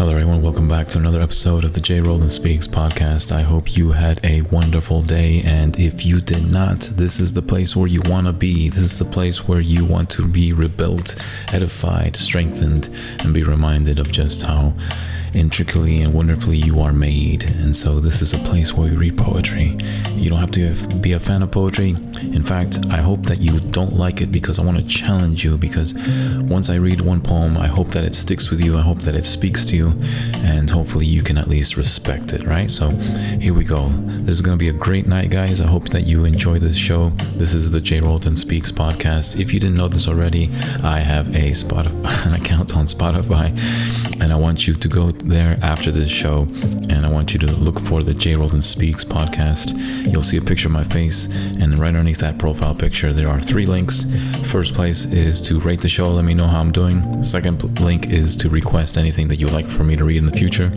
Hello everyone, welcome back to another episode of the J. Roland Speaks podcast. I hope you had a wonderful day, and if you did not, this is the place where you want to be. This is the place where you want to be rebuilt, edified, strengthened, and be reminded of just how intricately and wonderfully you are made. And so this is a place where we read poetry. You don't have to be a fan of poetry. In fact, I hope that you don't like it, because I want to challenge you, because once I read one poem, I hope that it sticks with you. I hope that it speaks to you, and hopefully you can at least respect it, right? So here we go. This is going to be a great night, guys. I hope that you enjoy this show. This is the J. Roland Speaks podcast. If you didn't know this already, I have an account on Spotify, and I want you to go there after this show, and I want you to look for the J. Roland Speaks podcast. You'll see a picture of my face, and right underneath that profile picture there are 3 links. First place is to rate the show, let me know how I'm doing. Second link is to request anything that you'd like for me to read in the future,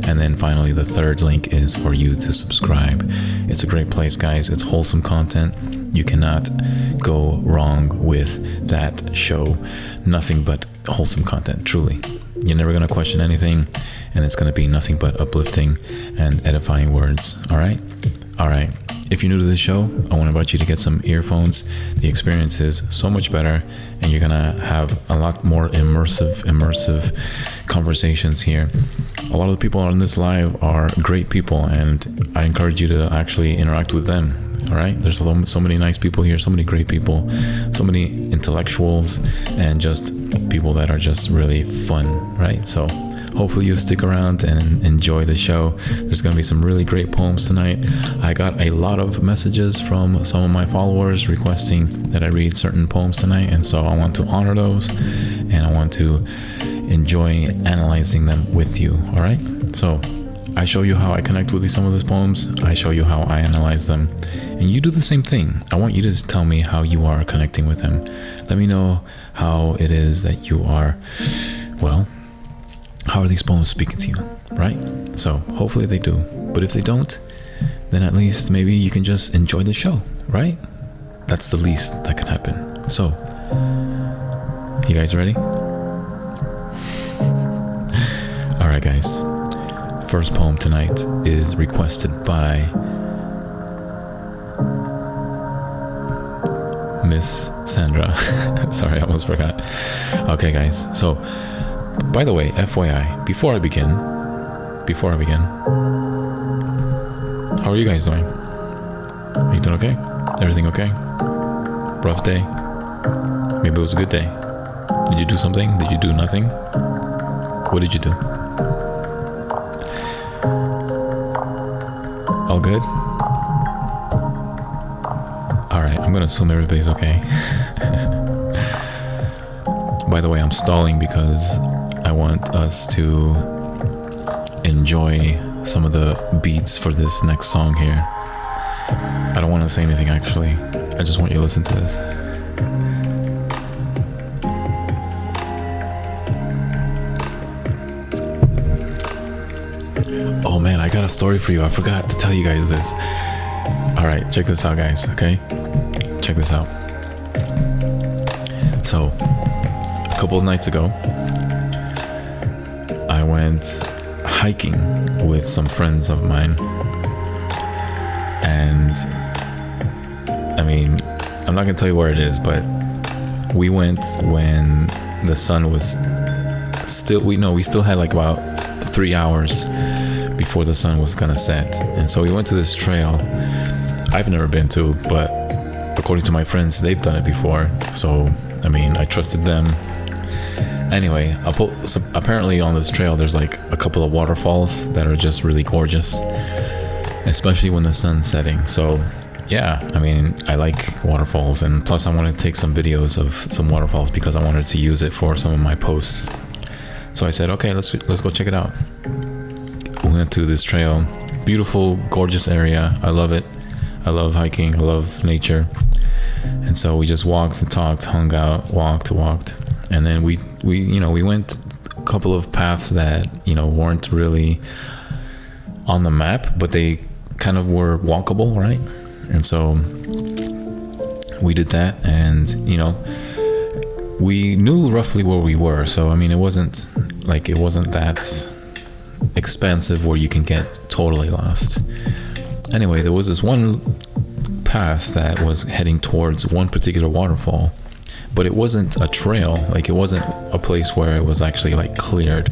and then finally the third link is for you to subscribe. It's a great place, guys. It's wholesome content. You cannot go wrong with that show. Nothing but wholesome content, truly. You're never going to question anything, and it's going to be nothing but uplifting and edifying words. All right. If you're new to this show, I want to invite you to get some earphones. The experience is so much better, and you're going to have a lot more immersive conversations here. A lot of the people on this live are great people, and I encourage you to actually interact with them. All right, there's so many nice people here, so many great people, so many intellectuals, and just people that are just really fun, right? So hopefully you stick around and enjoy the show. There's going to be some really great poems tonight. I got a lot of messages from some of my followers requesting that I read certain poems tonight, and so I want to honor those, and I want to enjoy analyzing them with you. All right, so I show you how I connect with some of these poems. I show you how I analyze them, and you do the same thing. I want you to tell me how you are connecting with them. Let me know how it is that you are, well, how are these poems speaking to you, right? So hopefully they do, but if they don't, then at least maybe you can just enjoy the show, right? That's the least that can happen. So, you guys ready? All right, guys. First poem tonight is requested by Miss Sandra. Sorry, I almost forgot. Okay, guys. So, by the way, FYI, before I begin, how are you guys doing? Are you doing okay? Everything okay? Rough day? Maybe it was a good day. Did you do something? Did you do nothing? What did you do? All good? Alright, I'm gonna assume everybody's okay. By the way, I'm stalling because I want us to enjoy some of the beats for this next song here. I don't want to say anything, actually. I just want you to listen to this. Oh man, I got a story for you. I forgot to tell you guys this. Alright, check this out, guys, okay? Check this out. So, a couple of nights ago, I went hiking with some friends of mine, and I mean, I'm not gonna tell you where it is, but we went when the sun was still, we still had like about 3 hours before the sun was gonna set. And so we went to this trail I've never been to, but according to my friends, they've done it before, so I mean, I trusted them. Anyway, so apparently on this trail there's like a couple of waterfalls that are just really gorgeous, especially when the sun's setting. So yeah, I mean, I like waterfalls, and plus I wanted to take some videos of some waterfalls because I wanted to use it for some of my posts. So I said, okay, let's go check it out. We went to this trail, beautiful, gorgeous area. I love it. I love hiking. I love nature. And so we just walked and talked, hung out, walked, and then we went a couple of paths that weren't really on the map, but they kind of were walkable, right? And so we did that, and we knew roughly where we were. So I mean, it wasn't that expansive where you can get totally lost. Anyway, there was this one path that was heading towards one particular waterfall, but it wasn't a trail. Like, it wasn't a place where it was actually like cleared.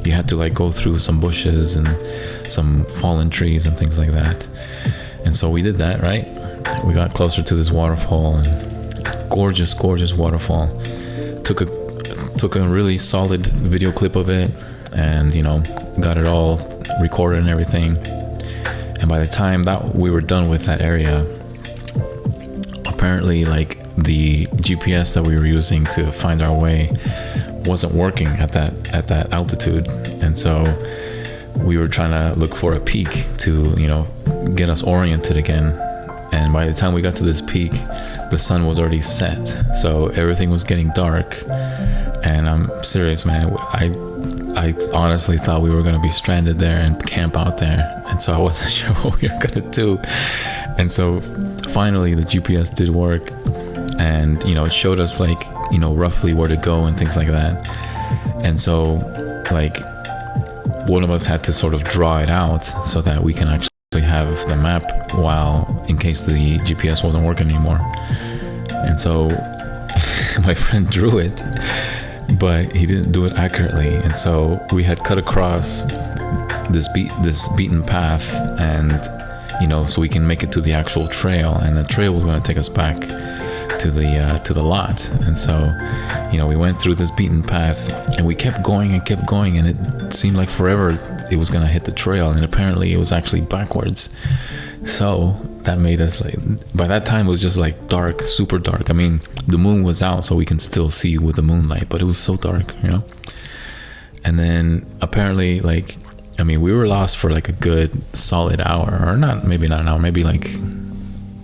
You had to like go through some bushes and some fallen trees and things like that. And so we did that, right? We got closer to this waterfall, and gorgeous waterfall. Took a really solid video clip of it, and got it all recorded and everything. And by the time that we were done with that area, apparently like the GPS that we were using to find our way wasn't working at that altitude. And so we were trying to look for a peak to get us oriented again. And by the time we got to this peak, the sun was already set, so everything was getting dark. And I'm serious, man, I honestly thought we were going to be stranded there and camp out there. And so I wasn't sure what we were going to do. And so finally the GPS did work, and it showed us like roughly where to go and things like that. And so like one of us had to sort of draw it out so that we can actually have the map in case the GPS wasn't working anymore. And so my friend drew it, but he didn't do it accurately. And so we had cut across this beaten path, and so we can make it to the actual trail, and the trail was going to take us back to the lot. And so we went through this beaten path, and we kept going, and it seemed like forever it was going to hit the trail, and apparently it was actually backwards. So that made us like, by that time it was just like dark, super dark. I mean, the moon was out, so we can still see with the moonlight, but it was so dark, And then apparently, like, I mean, we were lost for like a good solid hour, or maybe not an hour, maybe like,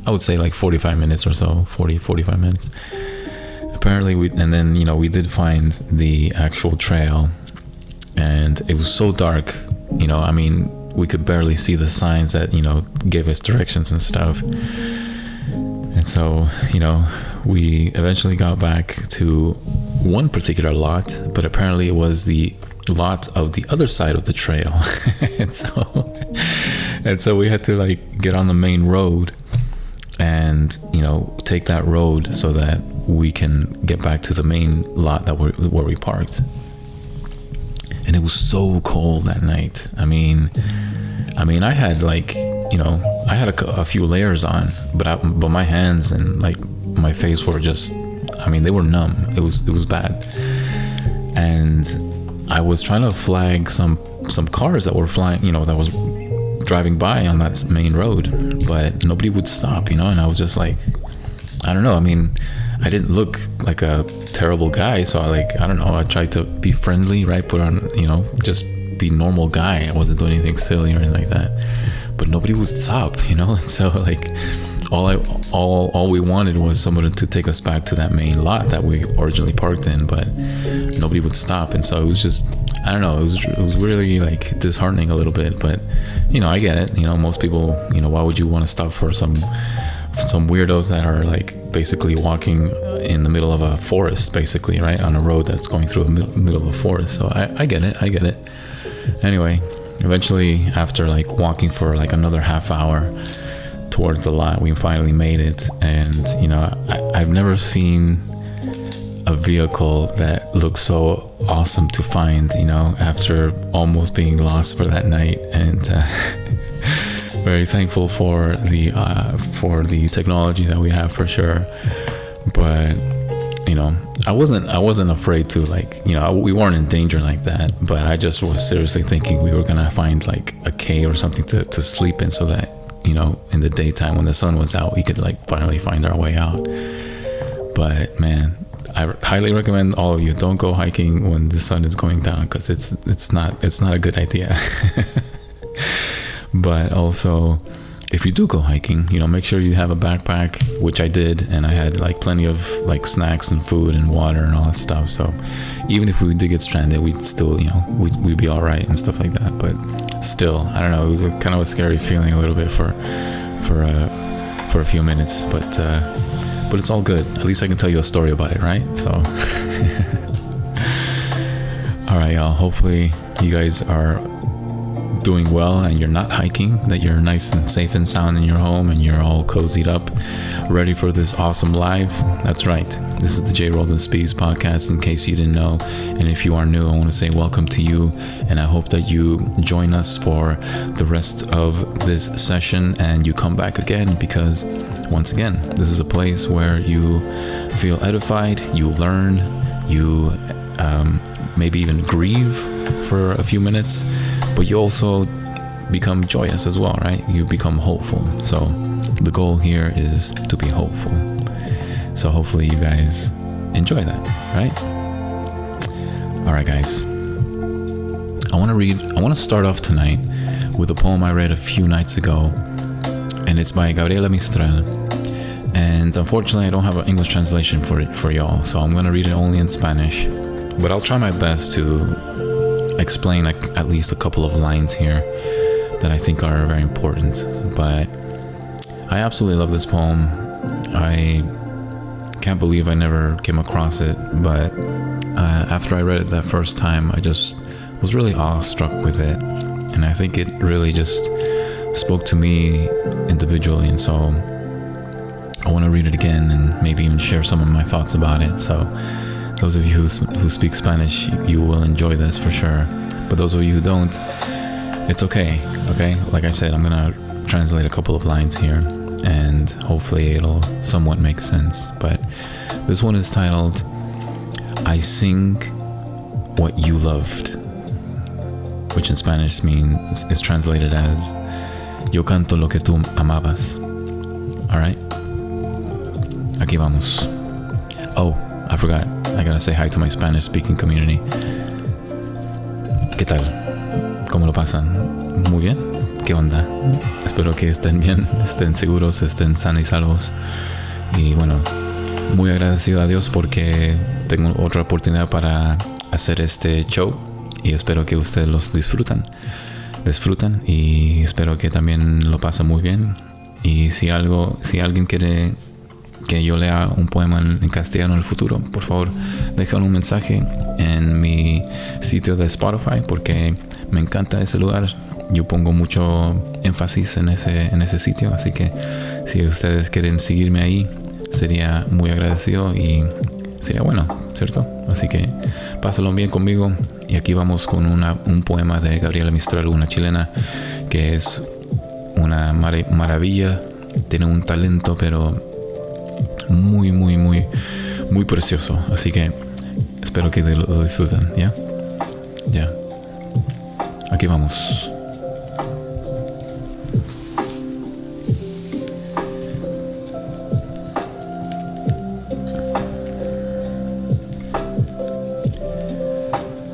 I would say like 45 minutes or so, 45 minutes. Apparently we did find the actual trail, and it was so dark, I mean, we could barely see the signs that, gave us directions and stuff. And so, we eventually got back to one particular lot, but apparently it was the lot of the other side of the trail. and so we had to like get on the main road and take that road so that we can get back to the main lot where we parked. And it was so cold that night. I mean I had like I had a few layers on, but my hands and like my face were just, they were numb. It was bad. And I was trying to flag some cars that were flying, that was driving by on that main road, but nobody would stop, and I was just like, I don't know. I didn't look like a terrible guy, so I tried to be friendly, right? Put on, just be normal guy. I wasn't doing anything silly or anything like that, but nobody would stop, and so like all we wanted was someone to take us back to that main lot that we originally parked in, but nobody would stop. And so it was just, I don't know, it was really like disheartening a little bit, but I get it. Most people, why would you want to stop for some weirdos that are like basically walking in the middle of a forest, basically, right, on a road that's going through the middle of a forest. So I get it. Anyway, eventually, after like walking for like another half hour towards the lot, we finally made it. And I've never seen a vehicle that looks so awesome to find, after almost being lost for that night. And very thankful for the technology that we have, for sure. But I wasn't afraid to, like, we weren't in danger like that, but I just was seriously thinking we were gonna find like a cave or something to sleep in, so that in the daytime when the sun was out, we could like finally find our way out. But man, I highly recommend all of you don't go hiking when the sun is going down, because it's not a good idea. But also, if you do go hiking, make sure you have a backpack, which I did, and I had like plenty of like snacks and food and water and all that stuff. So even if we did get stranded, we'd still, we'd be all right and stuff like that. But still, I don't know, it was kind of a scary feeling a little bit for a few minutes, but it's all good. At least I can tell you a story about it, right? So all right, y'all, hopefully you guys are doing well and you're not hiking, that you're nice and safe and sound in your home and you're all cozied up, ready for this awesome live. That's right. This is the J. Roldan Speaks podcast, in case you didn't know. And if you are new, I want to say welcome to you. And I hope that you join us for the rest of this session and you come back again, because once again, this is a place where you feel edified, you learn, you maybe even grieve for a few minutes, but you also become joyous as well, right? You become hopeful. So the goal here is to be hopeful. So hopefully you guys enjoy that, right? All right, guys. I want to start off tonight with a poem I read a few nights ago, and it's by Gabriela Mistral. And unfortunately, I don't have an English translation for y'all, so I'm going to read it only in Spanish. But I'll try my best to explain at least a couple of lines here that I think are very important. But I absolutely love this poem. I can't believe I never came across it, but after I read it that first time, I just was really awestruck with it. And I think it really just spoke to me individually. And so I want to read it again and maybe even share some of my thoughts about it. So those of you who speak Spanish, you will enjoy this for sure. But those of you who don't, it's okay, okay? Like I said, I'm going to translate a couple of lines here, and hopefully it'll somewhat make sense. But this one is titled, I Sing What You Loved, which in Spanish is translated as Yo canto lo que tú amabas. All right? Aquí vamos. Oh, I forgot. I gotta say hi to my Spanish-speaking community. ¿Qué tal? ¿Cómo lo pasan? ¿Muy bien? ¿Qué onda? Espero que estén bien, estén seguros, estén sanos y salvos. Y bueno, muy agradecido a Dios porque tengo otra oportunidad para hacer este show. Y espero que ustedes los disfrutan y espero que también lo pasen muy bien. Y si alguien quiere que yo lea un poema en castellano en el futuro, por favor, déjame un mensaje en mi sitio de Spotify, porque me encanta ese lugar. Yo pongo mucho énfasis en ese sitio, así que si ustedes quieren seguirme ahí, sería muy agradecido y sería bueno, ¿cierto? Así que pásalo bien conmigo. Y aquí vamos con un poema de Gabriela Mistral, una chilena que es una maravilla, tiene un talento, pero muy, muy, muy, muy precioso. Así que espero que lo disfruten, ¿ya? Ya. Aquí vamos.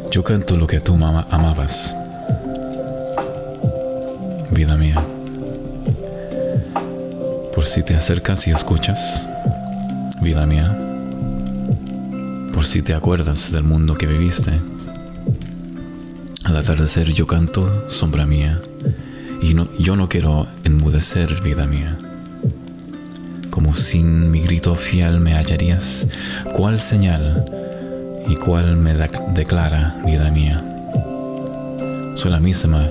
Yo canto lo que tú amabas, vida mía. Por si te acercas y escuchas, vida mía. Por si te acuerdas del mundo que viviste. Al atardecer yo canto, sombra mía, y yo no quiero enmudecer, vida mía. Como sin mi grito fiel me hallarías, ¿cuál señal y cuál me declara, vida mía? Soy la misma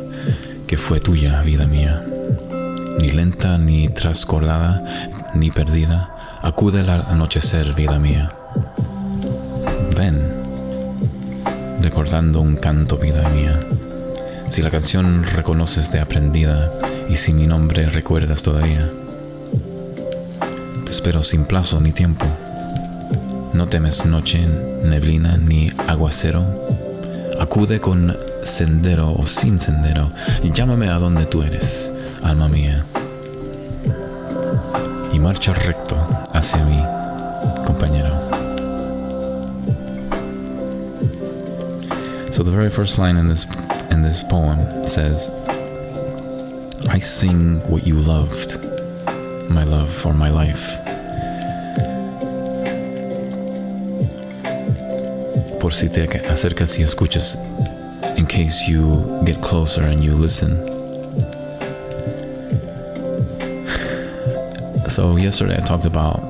que fue tuya, vida mía, ni lenta, ni trascordada, ni perdida. Acude al anochecer, vida mía. Ven, recordando un canto, vida mía. Si la canción reconoces de aprendida y si mi nombre recuerdas todavía. Te espero sin plazo ni tiempo. No temes noche, neblina ni aguacero. Acude con sendero o sin sendero y llámame a donde tú eres, alma mía. Y marcha recto hacia mí, compañero. So the very first line in this poem says, I sing what you loved, my love or my life. Por si te acercas y escuchas, in case you get closer and you listen. So yesterday I talked about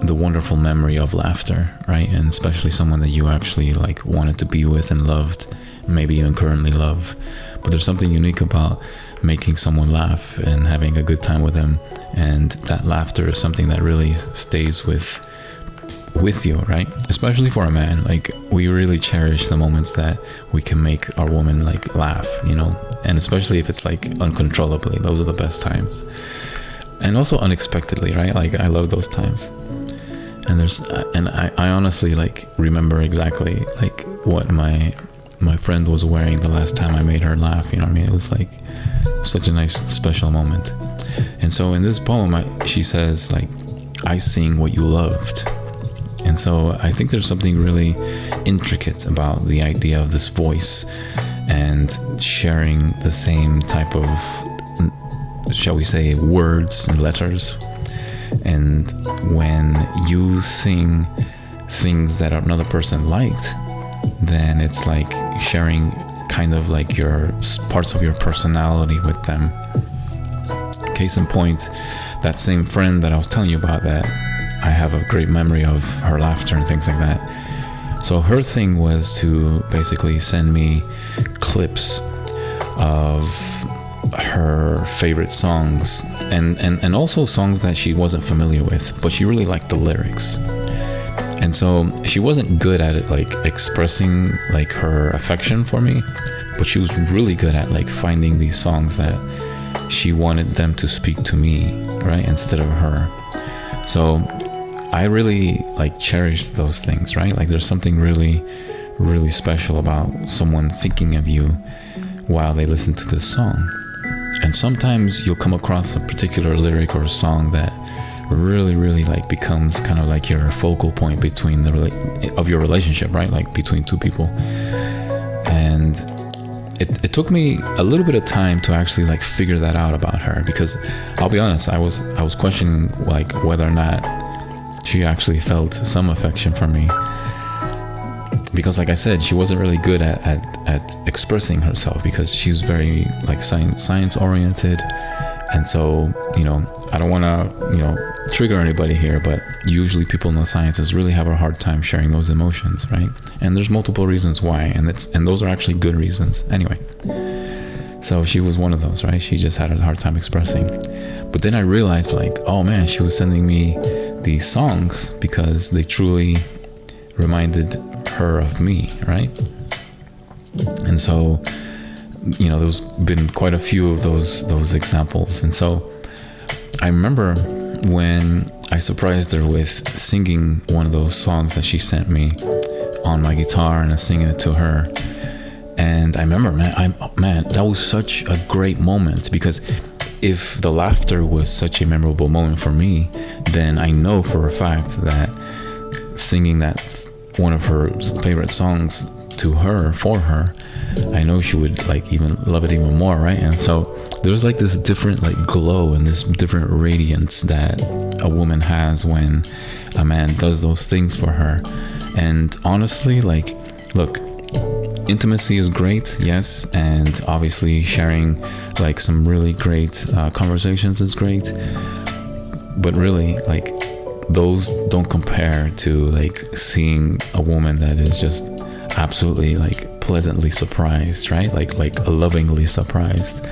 the wonderful memory of laughter, right? And especially someone that you actually wanted to be with and loved maybe even currently love. But there's something unique about making someone laugh and having a good time with them, and that laughter is something that really stays with you, right? Especially for a man, like we really cherish the moments that we can make our woman like laugh, you know, and especially if it's like uncontrollably. Those are the best times, and also unexpectedly, right? Like I love those times. And I honestly like remember exactly like what my friend was wearing the last time I made her laugh, you know what I mean? It was like such a nice special moment. And so in this poem she says like, I sing what you loved. And so I think there's something really intricate about the idea of this voice and sharing the same type of, shall we say, words and letters. And when you sing things that another person liked, then it's like sharing kind of like your parts of your personality with them. Case in point, that same friend that I was telling you about, that I have a great memory of her laughter and things like that. So her thing was to basically send me clips of her favorite songs and also songs that she wasn't familiar with, but she really liked the lyrics. And so she wasn't good at it, like expressing like her affection for me, but she was really good at like finding these songs that she wanted them to speak to me, right, instead of her. So I really like cherish those things, right? Like there's something really, really special about someone thinking of you while they listen to this song. And sometimes you'll come across a particular lyric or a song that really, really like becomes kind of like your focal point between of your relationship, right? Like between two people. And it took me a little bit of time to actually like figure that out about her, because I'll be honest, I was questioning like whether or not she actually felt some affection for me, because like I said, she wasn't really good at expressing herself, because she's very like science oriented. And so, you know, I don't want to, you know, trigger anybody here, but usually people in the sciences really have a hard time sharing those emotions, right? And there's multiple reasons why, and those are actually good reasons. Anyway, so she was one of those, right? She just had a hard time expressing. But then I realized like, oh man, she was sending me these songs because they truly reminded her of me, right? And so, you know, there's been quite a few of those examples. And so I remember when I surprised her with singing one of those songs that she sent me on my guitar, and I was singing it to her. And I remember, man, that was such a great moment, because if the laughter was such a memorable moment for me, then I know for a fact that singing that one of her favorite songs to her, for her, I know she would like even love it even more, right? And so there's like this different like glow and this different radiance that a woman has when a man does those things for her. And honestly, like, look, intimacy is great, yes, and obviously sharing like some really great conversations is great, but really like those don't compare to like seeing a woman that is just absolutely like pleasantly surprised, right? Like lovingly surprised.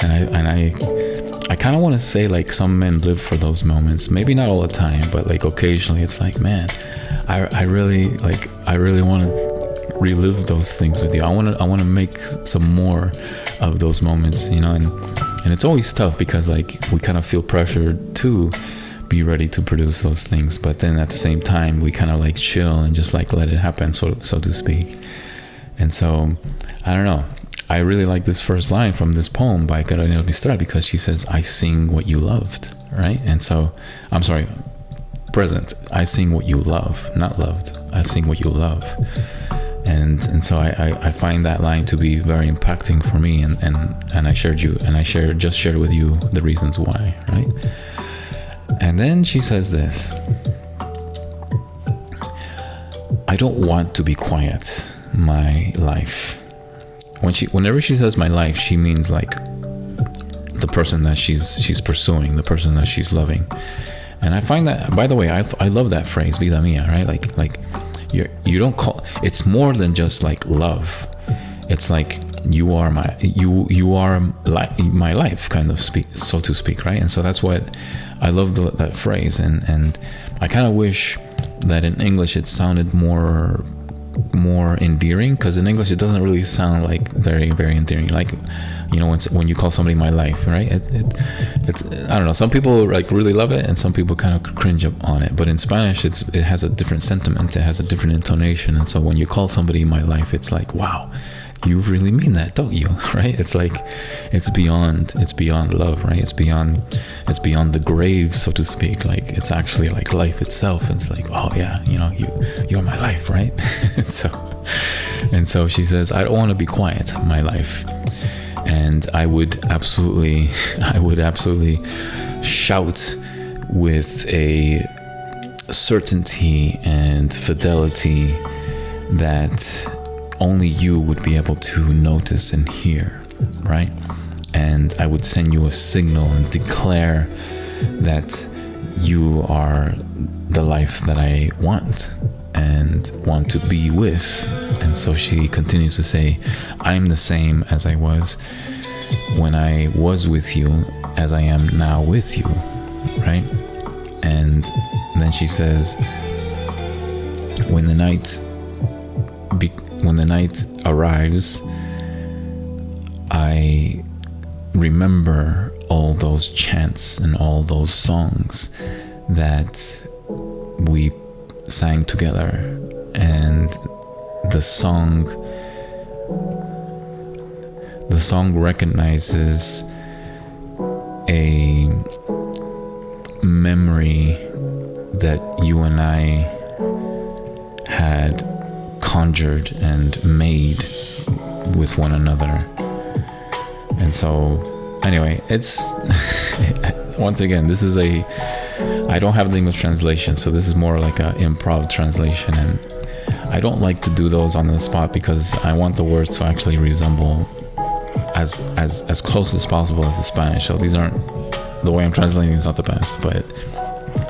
And I kind of want to say like some men live for those moments, maybe not all the time, but like occasionally it's like, man, I really want to relive those things with you. I want to make some more of those moments, you know. And it's always tough because like we kind of feel pressured to be ready to produce those things, but then at the same time we kind of like chill and just like let it happen, so to speak. And so I don't know, I really like this first line from this poem by Carolina Mistral, because she says, I sing what you loved, right? And so I'm sorry, present, I sing what you love, not loved, I sing what you love. And so I find that line to be very impacting for me, and I shared with you the reasons why, right? And then she says this: I don't want to be quiet, my life. Whenever she says my life, she means like the person that she's pursuing, the person that she's loving. And I find that, by the way, I love that phrase, vida mia, right? Like you don't call, it's more than just like love. it's like you are my my life, kind of so to speak, right? And so that's what I love that phrase, and I kind of wish that in English it sounded more endearing, because in English it doesn't really sound like very, very endearing. Like, you know, when you call somebody my life, right? It's I don't know. Some people like really love it, and some people kind of cringe on it. But in Spanish, it has a different sentiment. It has a different intonation, and so when you call somebody my life, it's like, wow, you really mean that, don't you? Right? It's like it's beyond love, right? It's beyond the grave, so to speak. Like, it's actually like life itself. It's like, oh yeah, you know, you're my life, right? and so she says, I don't want to be quiet, my life. And I would absolutely shout with a certainty and fidelity that only you would be able to notice and hear, right? And I would send you a signal and declare that you are the life that I want and want to be with. And so she continues to say, I'm the same as I was when I was with you as I am now with you, right? And then she says, when the night arrives, I remember all those chants and all those songs that we sang together, and the song recognizes a memory that you and I had conjured and made with one another. And so anyway, it's once again, this is I don't have the English translation, so this is more like a improv translation, and I don't like to do those on the spot because I want the words to actually resemble as close as possible as the Spanish. So these aren't, the way I'm translating is not the best, but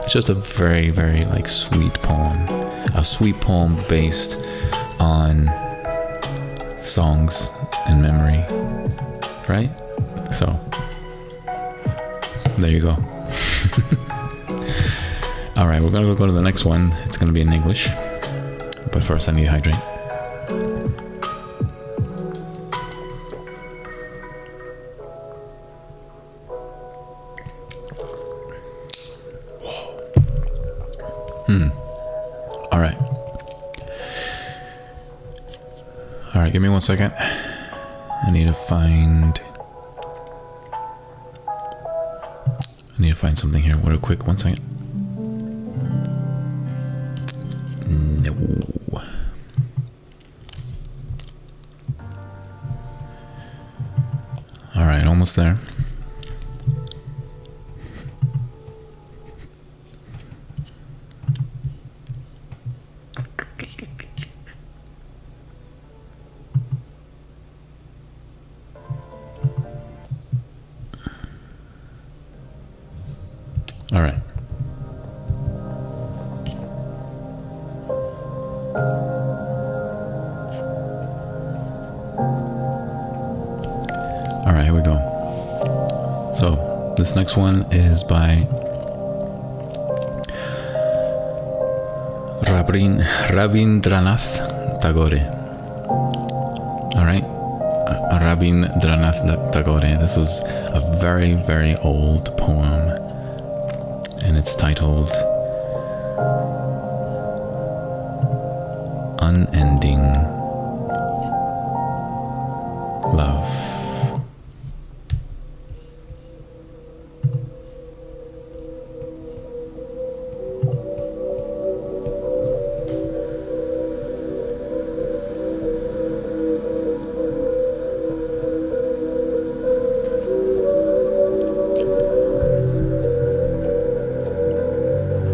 it's just a very, very like sweet poem, a sweet poem based on songs and memory, right? So there you go. All right, we're gonna go to the next one. It's gonna be in English, but first I need to hydrate. All right, give me 1 second. I need to find something here real quick. 1 second. No. All right, almost there. All right. All right, here we go. So this next one is by Rabindranath Tagore. All right. Rabindranath Tagore. This was a very, very old poem, and it's titled Unending Love.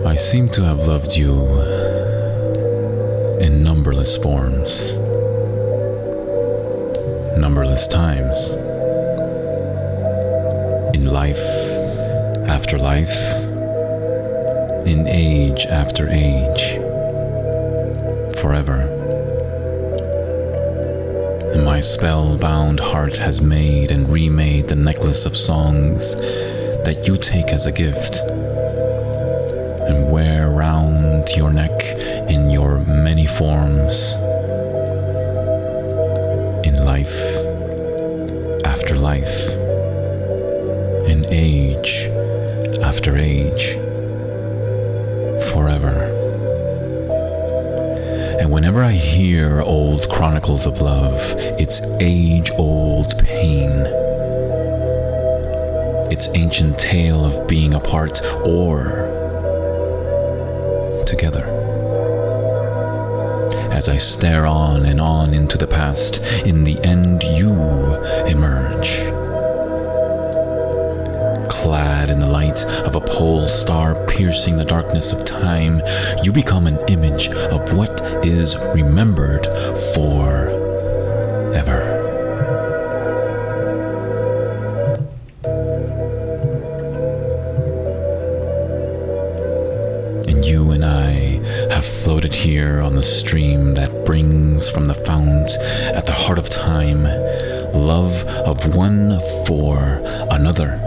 I seem to have loved you in numberless forms, numberless times, in life after life, in age after age, forever. And my spellbound heart has made and remade the necklace of songs that you take as a gift and wear round your neck in your many forms, in life after life, in age after age, forever. And whenever I hear old chronicles of love, it's age-old pain, its ancient tale of being apart or together. As I stare on and on into the past, in the end you emerge, clad in the light of a pole star piercing the darkness of time. You become an image of what is remembered forever. And you and I have floated here on the stream that brings from the fount at the heart of time love of one for another.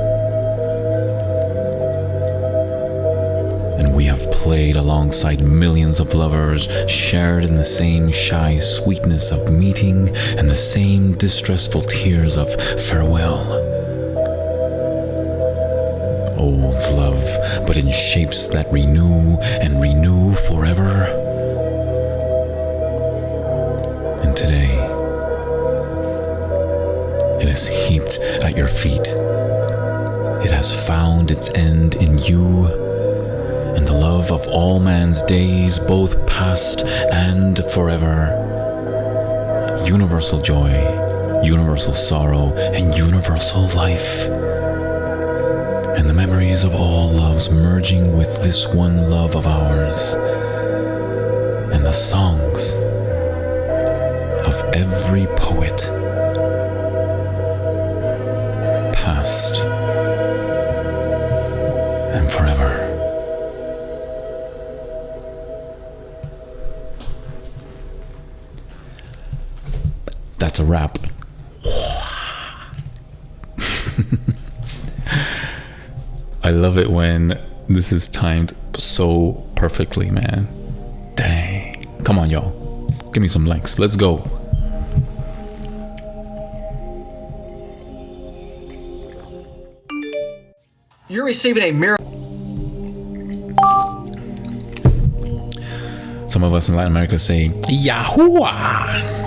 And we have played alongside millions of lovers, shared in the same shy sweetness of meeting and the same distressful tears of farewell. Old love, but in shapes that renew and renew forever. And today, it is heaped at your feet. It has found its end in you, and the love of all man's days, both past and forever. Universal joy, universal sorrow, and universal life. And the memories of all loves merging with this one love of ours, and the songs of every poet, past and forever. That's a wrap. I love it when this is timed so perfectly, man. Dang. Come on, y'all. Give me some likes. Let's go. You're receiving a miracle. Some of us in Latin America say, Yahuwah.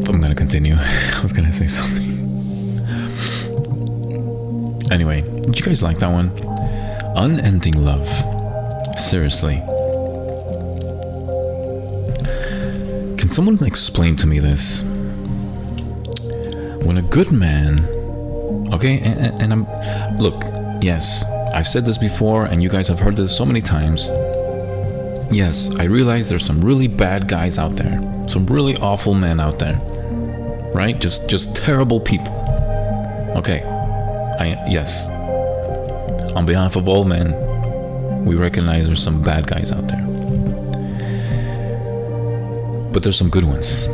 I'm gonna continue. I was gonna say something. Anyway, did you guys like that one? Unending love. Seriously. Can someone explain to me this? When a good man, okay, and I'm, look, yes, I've said this before and you guys have heard this so many times. Yes, I realize there's some really bad guys out there, some really awful men out there, right? Just terrible people. Okay, yes. On behalf of all men, we recognize there's some bad guys out there. But there's some good ones.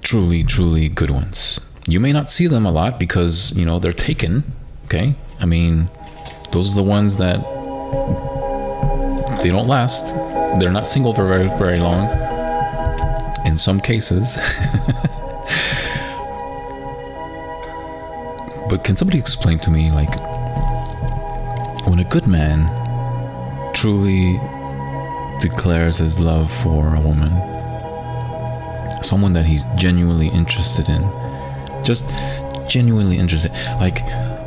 Truly, truly good ones. You may not see them a lot because, you know, they're taken, okay? I mean, those are the ones that they don't last. They're not single for very, very long. In some cases. But can somebody explain to me, like, when a good man truly declares his love for a woman, someone that he's genuinely interested in, just genuinely interested, like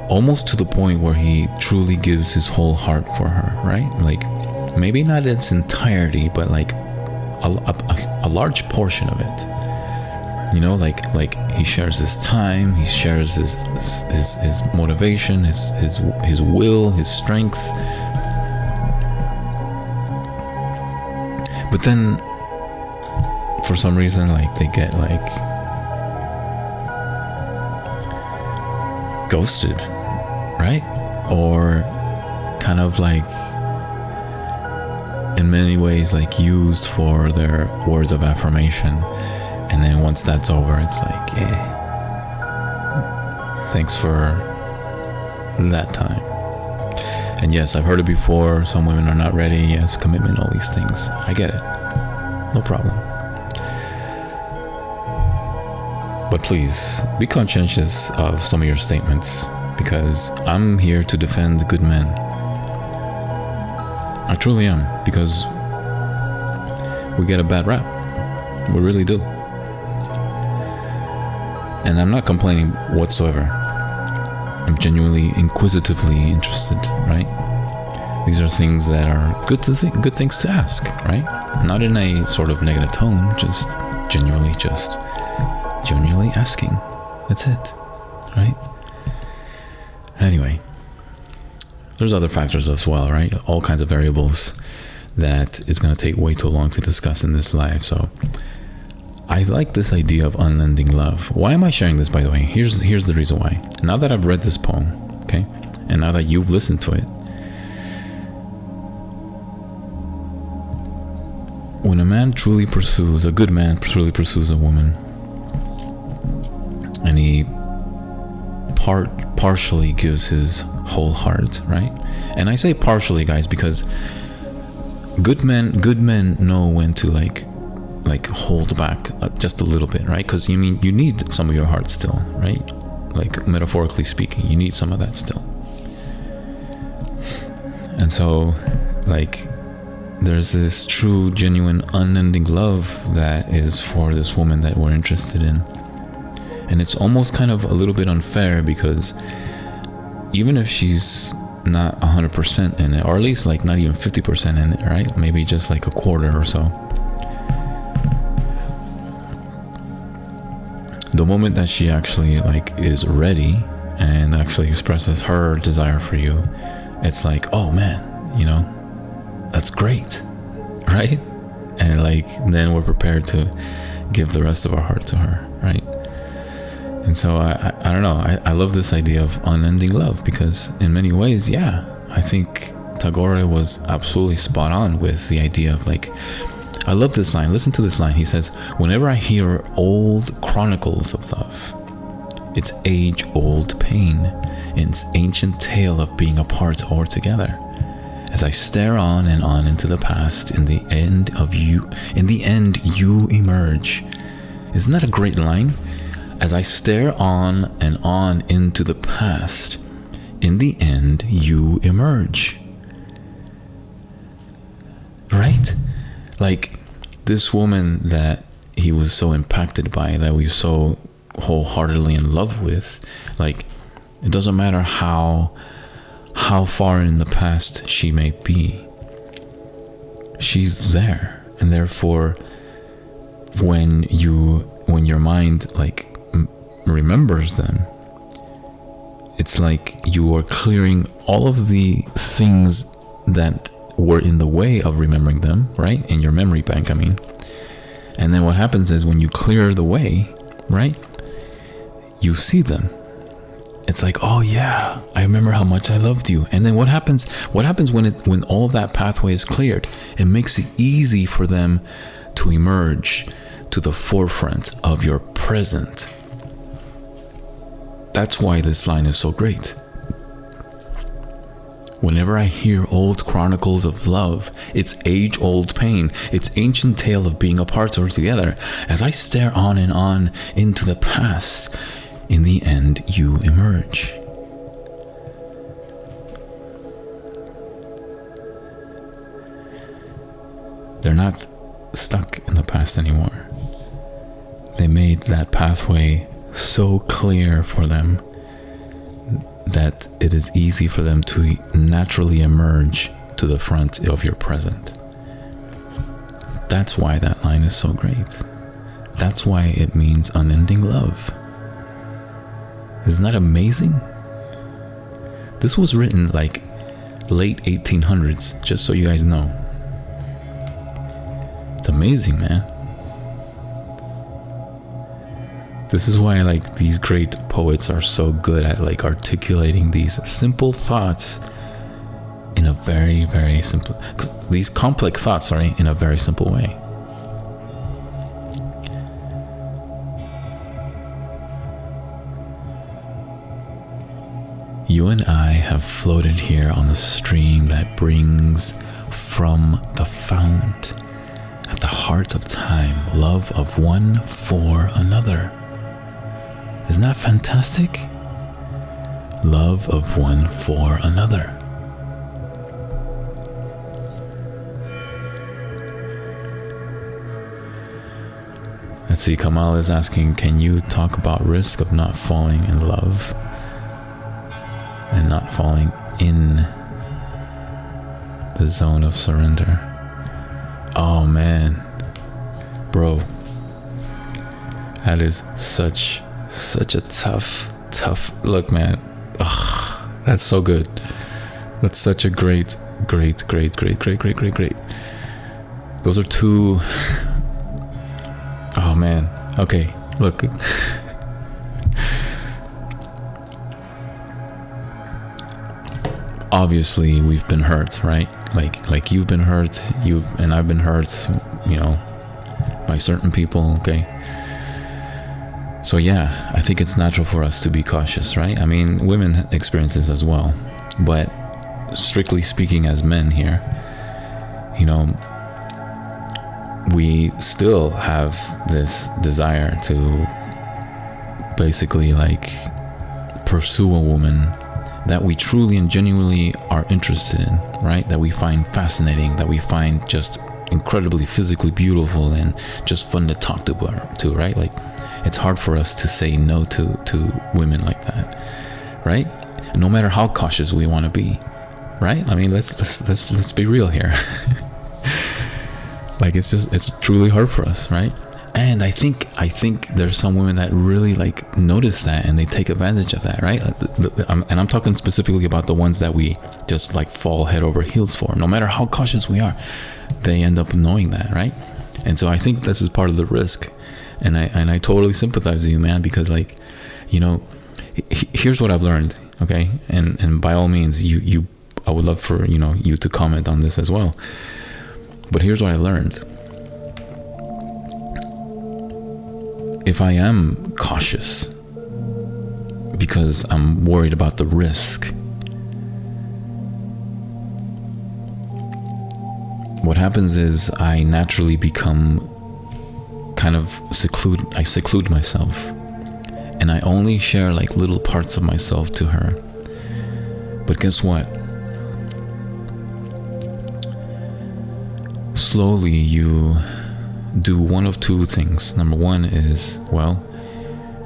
almost to the point where he truly gives his whole heart for her, right? Like maybe not its entirety, but like a large portion of it. You know, like he shares his time, he shares his motivation, his will, his strength. But then for some reason, like, they get like ghosted, right? Or kind of like in many ways like used for their words of affirmation, and then once that's over, it's like, thanks for that time. And yes, I've heard it before, some women are not ready, yes, commitment, all these things, I get it, no problem. But please be conscientious of some of your statements, because I'm here to defend good men. I truly am, because we get a bad rap. We really do. And I'm not complaining whatsoever. I'm genuinely, inquisitively interested, right? These are things that are good things to ask, right? Not in a sort of negative tone, just genuinely asking. That's it, right? Anyway, there's other factors as well, right? All kinds of variables that it's going to take way too long to discuss in this live. So I like this idea of unending love. Why am I sharing this, by the way? Here's the reason why. Now that I've read this poem, okay, and now that you've listened to it, when a man truly pursues, a good man truly pursues a woman, and he partially gives his whole heart, right? And I say partially, guys, because good men know when to like hold back just a little bit, right? Because you need some of your heart still, right? Like, metaphorically speaking, you need some of that still. And so, like, there's this true, genuine, unending love that is for this woman that we're interested in. And it's almost kind of a little bit unfair, because even if she's not 100% in it, or at least like not even 50% in it, right? Maybe just like a quarter or so. The moment that she actually like is ready and actually expresses her desire for you, it's like, oh man, that's great, right? And like, then we're prepared to give the rest of our heart to her, right? And so I don't know, I love this idea of unending love, because in many ways, yeah, I think Tagore was absolutely spot on with the idea of like, I love this line, listen to this line. He says, whenever I hear old chronicles of love, its age-old pain, its ancient tale of being apart or together, as I stare on and on into the past, in the end you emerge. Isn't that a great line? As I stare on and on into the past, in the end, you emerge. Right? Like, this woman that he was so impacted by, that we so wholeheartedly in love with, like, it doesn't matter how far in the past she may be, she's there. And therefore, when your mind like remembers them, it's like you are clearing all of the things that were in the way of remembering them, right? In your memory bank, I mean. And then what happens is, when you clear the way, right, you see them. It's like, oh yeah, I remember how much I loved you. And then what happens when all of that pathway is cleared? It makes it easy for them to emerge to the forefront of your present. That's why this line is so great. Whenever I hear old chronicles of love, its age-old pain, its ancient tale of being apart or together, as I stare on and on into the past, in the end you emerge. They're not stuck in the past anymore. They made that pathway so clear for them that it is easy for them to naturally emerge to the front of your present. That's why that line is so great. That's why it means unending love. Isn't that amazing? This was written like late 1800s, just so you guys know. It's amazing, man. This is why like these great poets are so good at like articulating these simple thoughts in a very, very simple, these complex thoughts, sorry, in a very simple way. You and I have floated here on the stream that brings from the fount at the heart of time, love of one for another. Isn't that fantastic? Love of one for another. Let's see, Kamal is asking, can you talk about risk of not falling in love and not falling in the zone of surrender? Oh man, bro, that is such a tough look, man. Oh, that's so good. That's such a great. Those are two. Oh man. Okay, look. Obviously we've been hurt, right? Like you've been hurt, you and I've been hurt, you know, by certain people, okay? So yeah, I think it's natural for us to be cautious, right? I mean, women experience this as well, but strictly speaking as men here, you know, we still have this desire to basically like pursue a woman that we truly and genuinely are interested in, right? That we find fascinating, that we find just incredibly physically beautiful and just fun to talk to, right? Like, it's hard for us to say no to women like that, right? No matter how cautious we want to be, right? I mean, let's be real here. Like, it's truly hard for us, right? And I think there's some women that really like notice that and they take advantage of that, right? And I'm talking specifically about the ones that we just like fall head over heels for. No matter how cautious we are, they end up knowing that, right? And so I think this is part of the risk. And I totally sympathize with you, man, because like, you know, here's what I've learned, okay? And by all means, I would love for, you know, you to comment on this as well. But here's what I learned. If I am cautious because I'm worried about the risk, what happens is I naturally become kind of seclude myself, and I only share like little parts of myself to her. But guess what? Slowly you do one of two things. Number one is, well,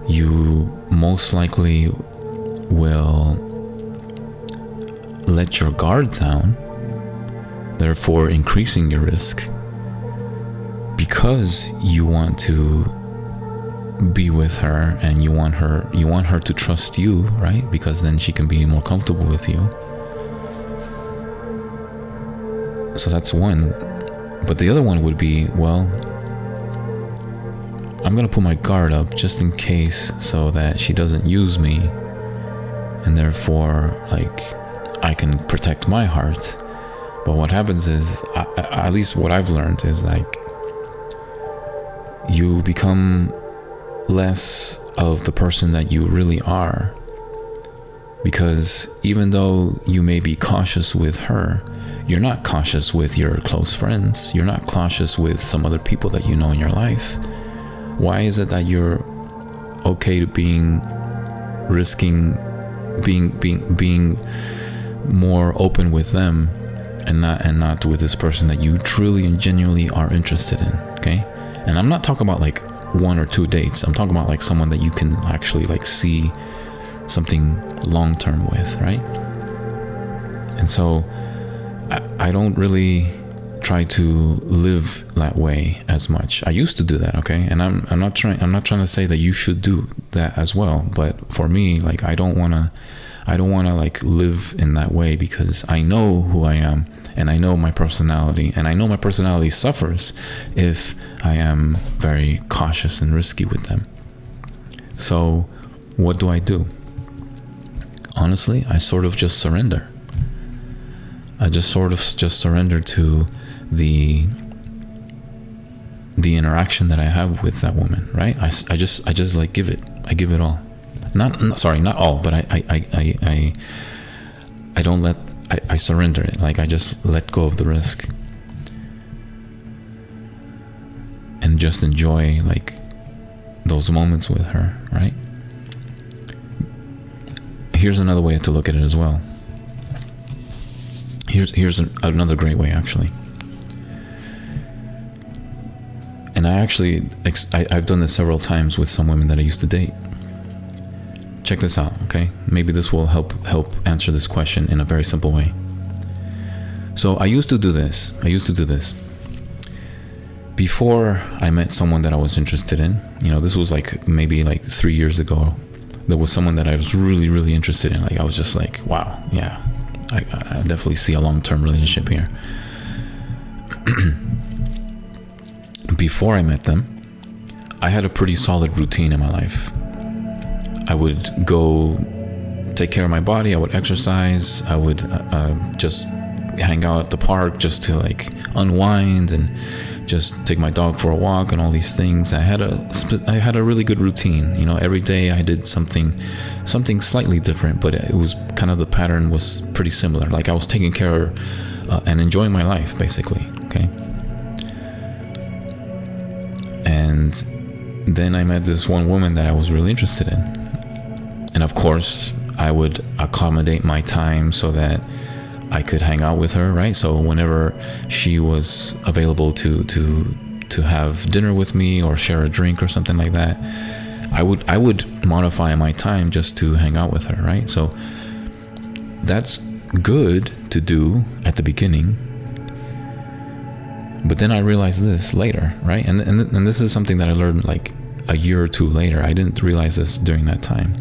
you most likely will let your guard down, therefore increasing your risk, because you want to be with her and you want her to trust you, right? Because then she can be more comfortable with you. So that's one. But the other one would be, well, I'm gonna put my guard up just in case, so that she doesn't use me, and therefore like I can protect my heart. But what happens is, at least what I've learned is, like, you become less of the person that you really are, because even though you may be cautious with her, you're not cautious with your close friends. You're not cautious with some other people that you know in your life. Why is it that you're okay to risking being more open with them and not with this person that you truly and genuinely are interested in? Okay? And I'm not talking about like 1 or 2 dates. I'm talking about like someone that you can actually like see something long term with, right? And so I don't really try to live that way as much. I used to do that, okay? And I'm not trying to say that you should do that as well, but for me, like, I don't want to like live in that way, because I know who I am and I know my personality, and I know my personality suffers if I am very cautious and risky with them. So what do? Honestly, I sort of just surrender. I just sort of just surrender to the interaction that I have with that woman, right? I just like give it all. Not all, but I don't let, I surrender it. Like I just let go of the risk and just enjoy like those moments with her, right? Here's another way to look at it as well. Here's another great way, actually. And I've done this several times with some women that I used to date. Check this out, okay? Maybe this will help answer this question in a very simple way. So I used to do this. Before I met someone that I was interested in, this was maybe 3 years ago. There was someone that I was really, really interested in. Like I was just like, wow, yeah, I definitely see a long-term relationship here. Before I met them, I had a pretty solid routine in my life. I would go take care of my body. I would exercise. I would just hang out at the park just to unwind and just take my dog for a walk and all these things. I had a really good routine. Every day I did something slightly different, but it was kind of, the pattern was pretty similar. Like I was taking care and enjoying my life, basically. Okay. And then I met this one woman that I was really interested in. And of course, I would accommodate my time so that I could hang out with her, right? So whenever she was available to have dinner with me or share a drink or something like that, I would modify my time just to hang out with her, right? So that's good to do at the beginning. But then I realized this later, right? And this is something that I learned like a year or two later. I didn't realize this during that time.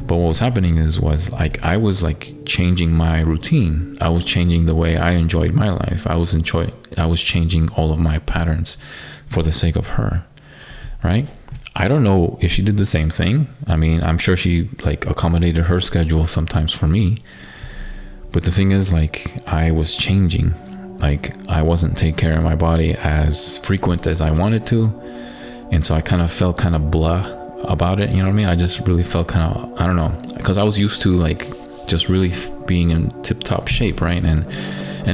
But what was happening was I was changing my routine. I was changing the way I enjoyed my life. I was changing all of my patterns for the sake of her, right? I don't know if she did the same thing. I mean, I'm sure she accommodated her schedule sometimes for me. But the thing is, I was changing. I wasn't taking care of my body as frequent as I wanted to. And so I kind of felt kind of blah about it, you know what I mean? I just really felt kind of, I don't know, because I was used to just really being in tip-top shape, right? And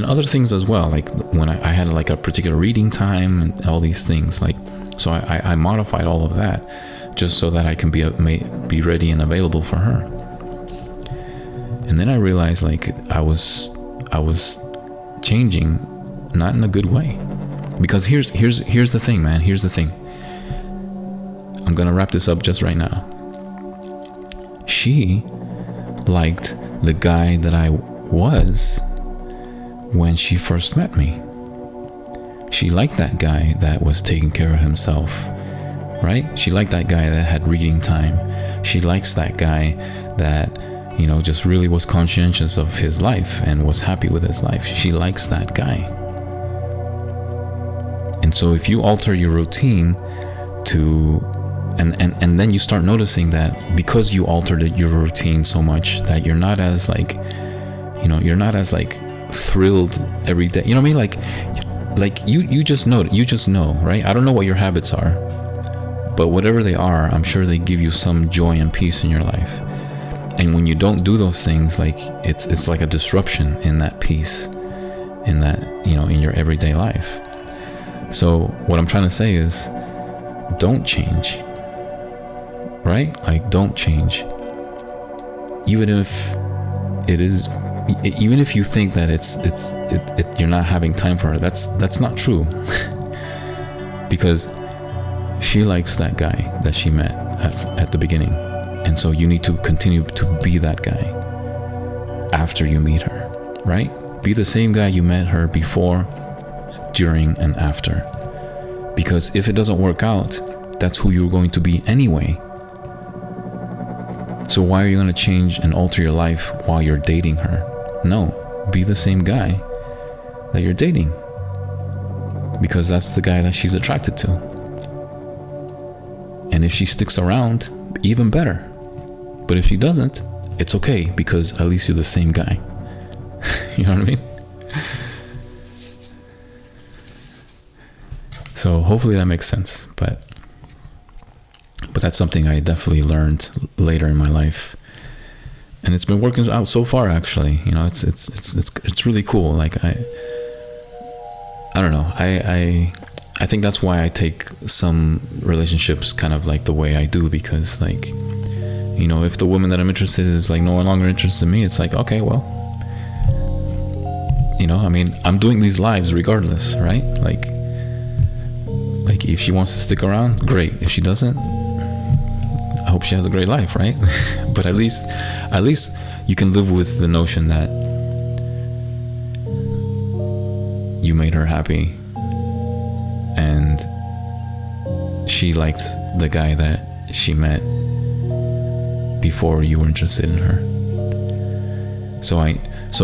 other things as well, when I had a particular reading time and all these things, so I modified all of that just so that I can be ready and available for her. And then I realized I was changing, not in a good way, because here's the thing, man. Here's the thing. I'm gonna wrap this up just right now. She liked the guy that I was when she first met me. She liked that guy that was taking care of himself, right? She liked that guy that had reading time. She likes that guy that, just really was conscientious of his life and was happy with his life. She likes that guy. And so if you alter your routine to and then you start noticing that because you altered your routine so much that you're not as you're not as thrilled every day. You know what I mean? You just know, right? I don't know what your habits are, but whatever they are, I'm sure they give you some joy and peace in your life. And when you don't do those things, it's like a disruption in that peace, in that, in your everyday life. So what I'm trying to say is, don't change. Right? Don't change. Even if you think that you're not having time for her, that's not true. Because she likes that guy that she met at the beginning. And so you need to continue to be that guy after you meet her, right? Be the same guy you met her before, during, and after. Because if it doesn't work out, that's who you're going to be anyway. So why are you going to change and alter your life while you're dating her? No, be the same guy that you're dating, because that's the guy that she's attracted to. And if she sticks around, even better. But if she doesn't, it's okay, because at least you're the same guy. You know what I mean? So hopefully that makes sense. But that's something I definitely learned later in my life, and it's been working out so far. Actually, you know, it's really cool. Like I don't know. I think that's why I take some relationships kind of like the way I do, because like, you know, if the woman that I'm interested in is like no longer interested in me, it's like, okay, well, you know, I mean, I'm doing these lives regardless, right? Like if she wants to stick around, great. If she doesn't, I hope she has a great life, right? But at least you can live with the notion that you made her happy and she liked the guy that she met before you were interested in her. So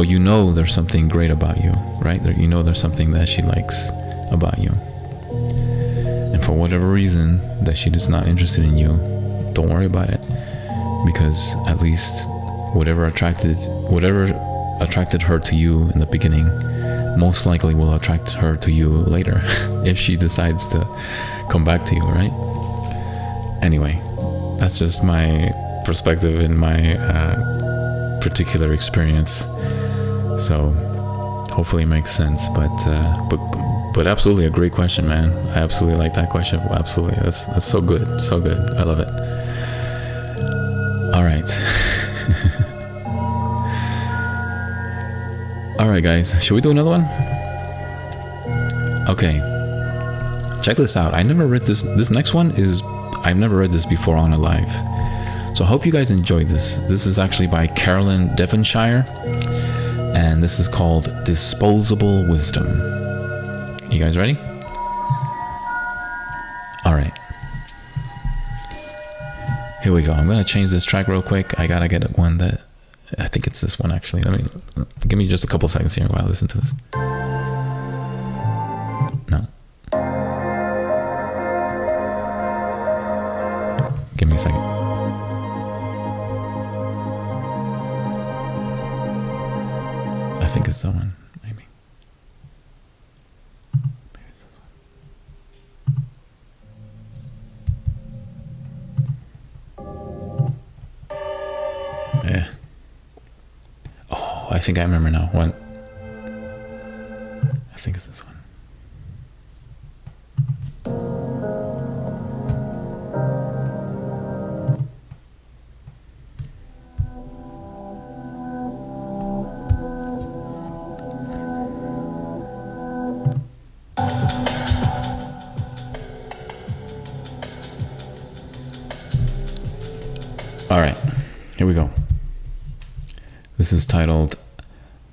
you know there's something great about you, right? You know there's something that she likes about you. And for whatever reason that she is not interested in you, don't worry about it, because at least whatever attracted her to you in the beginning most likely will attract her to you later if she decides to come back to you, right? Anyway, that's just my perspective and my particular experience. So hopefully it makes sense. But absolutely a great question, man. I absolutely like that question. Absolutely, that's so good, so good. I love it. All right. All right, guys, should we do another one? Okay, check this out. I never read this. This next one is, I've never read this before on a live, so I hope you guys enjoyed this. This is actually by Carolyn Devonshire, and this is called Disposable Wisdom. You guys ready? All right, here we go. I'm gonna change this track real quick. I gotta get one that, I think it's this one actually. Give me just a couple seconds here while I listen to this. No. Give me a second. I think it's that one, maybe. Maybe it's this one. Yeah. I think I remember now. One. I think it's this one. All right, here we go. This is titled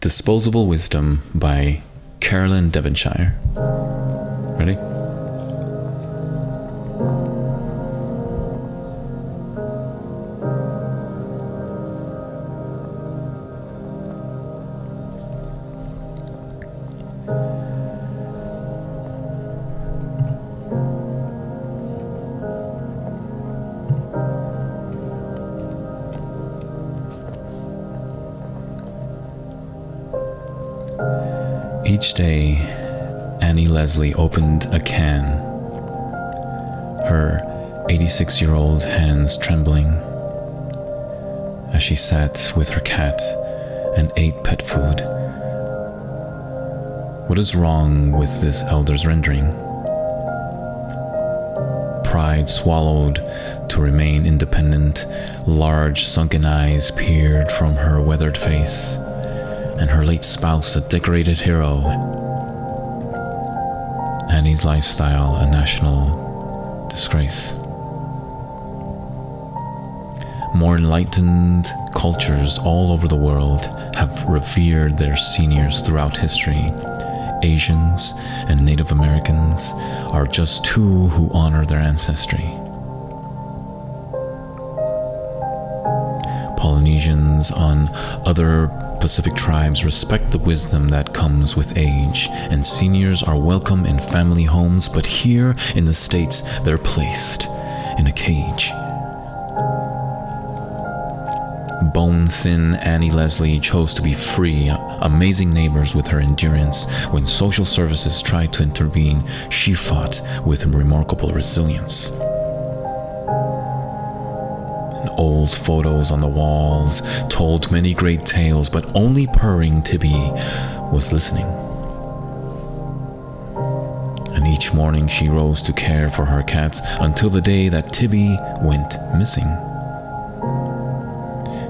Disposable Wisdom by Carolyn Devonshire. Ready? Each day, Annie Leslie opened a can, her 86-year-old hands trembling, as she sat with her cat and ate pet food. What is wrong with this elder's rendering? Pride swallowed to remain independent, large sunken eyes peered from her weathered face, and her late spouse a decorated hero. Annie's lifestyle a national disgrace. More enlightened cultures all over the world have revered their seniors throughout history. Asians and Native Americans are just two who honor their ancestry. Polynesians on other Pacific tribes respect the wisdom that comes with age, and seniors are welcome in family homes, but here in the States, they're placed in a cage. Bone-thin Annie Leslie chose to be free, amazing neighbors with her endurance. When social services tried to intervene, she fought with remarkable resilience. And old photos on the walls told many great tales, but only purring Tibby was listening. And each morning she rose to care for her cats until the day that Tibby went missing.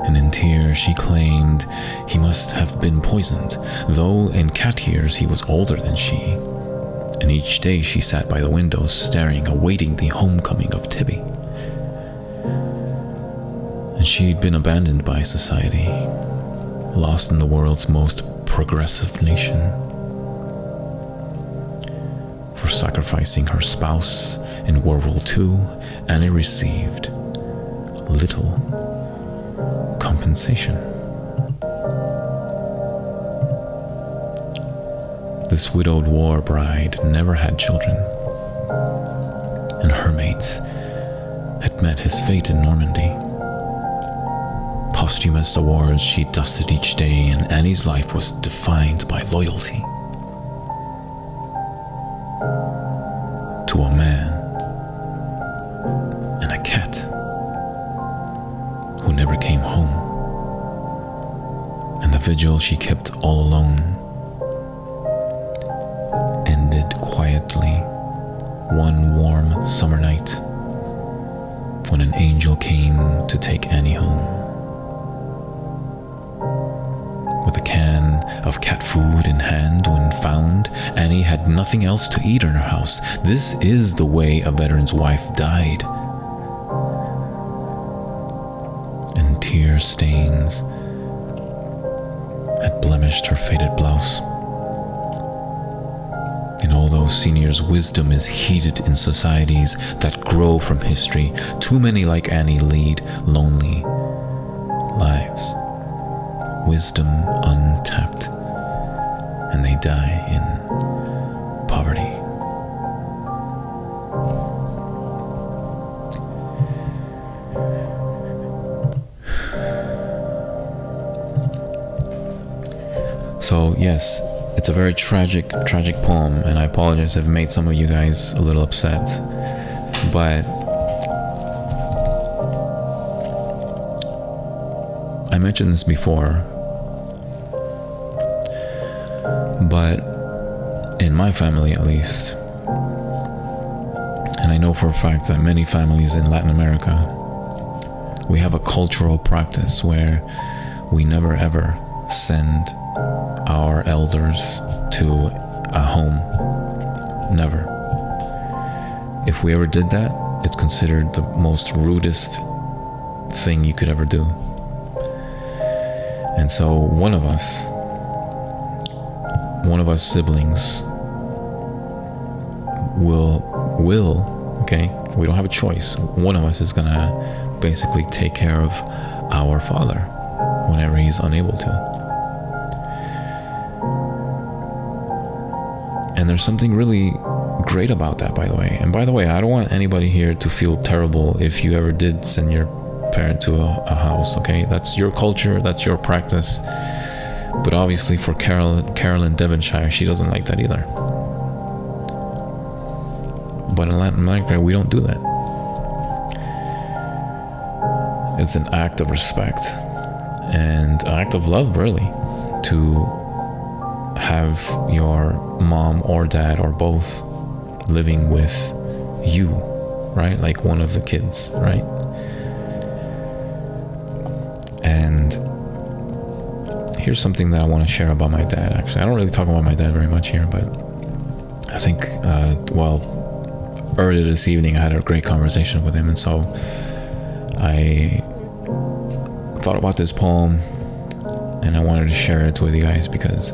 And in tears she claimed he must have been poisoned, though in cat years he was older than she. And each day she sat by the window staring, awaiting the homecoming of Tibby. And she'd been abandoned by society, lost in the world's most progressive nation. For sacrificing her spouse in World War II, Annie received little compensation. This widowed war bride never had children, and her mate had met his fate in Normandy. Posthumous awards she dusted each day, and Annie's life was defined by loyalty to a man and a cat who never came home. And the vigil she kept all alone ended quietly one warm summer night when an angel came to take Annie home. With a can of cat food in hand when found, Annie had nothing else to eat in her house. This is the way a veteran's wife died. And tear stains had blemished her faded blouse. And although seniors' wisdom is heeded in societies that grow from history, too many like Annie lead lonely lives. Wisdom untapped, and they die in poverty. So yes, it's a very tragic poem, and I apologize if I've made some of you guys a little upset, but I mentioned this before, but in my family at least, and I know for a fact that many families in Latin America, we have a cultural practice where we never ever send our elders to a home. Never. If we ever did that, it's considered the most rudest thing you could ever do. And so one of us siblings will, okay, we don't have a choice. One of us is gonna basically take care of our father whenever he's unable to. And there's something really great about that, by the way. And by the way, I don't want anybody here to feel terrible if you ever did send your parent to a house, okay? That's your culture, that's your practice. But obviously for Carolyn Devonshire, she doesn't like that either. But in Latin America, we don't do that. It's an act of respect and an act of love, really, to have your mom or dad or both living with you, right? Like one of the kids, right? And here's something that I want to share about my dad, actually. I don't really talk about my dad very much here, but I think, earlier this evening I had a great conversation with him, and so I thought about this poem and I wanted to share it with you guys, because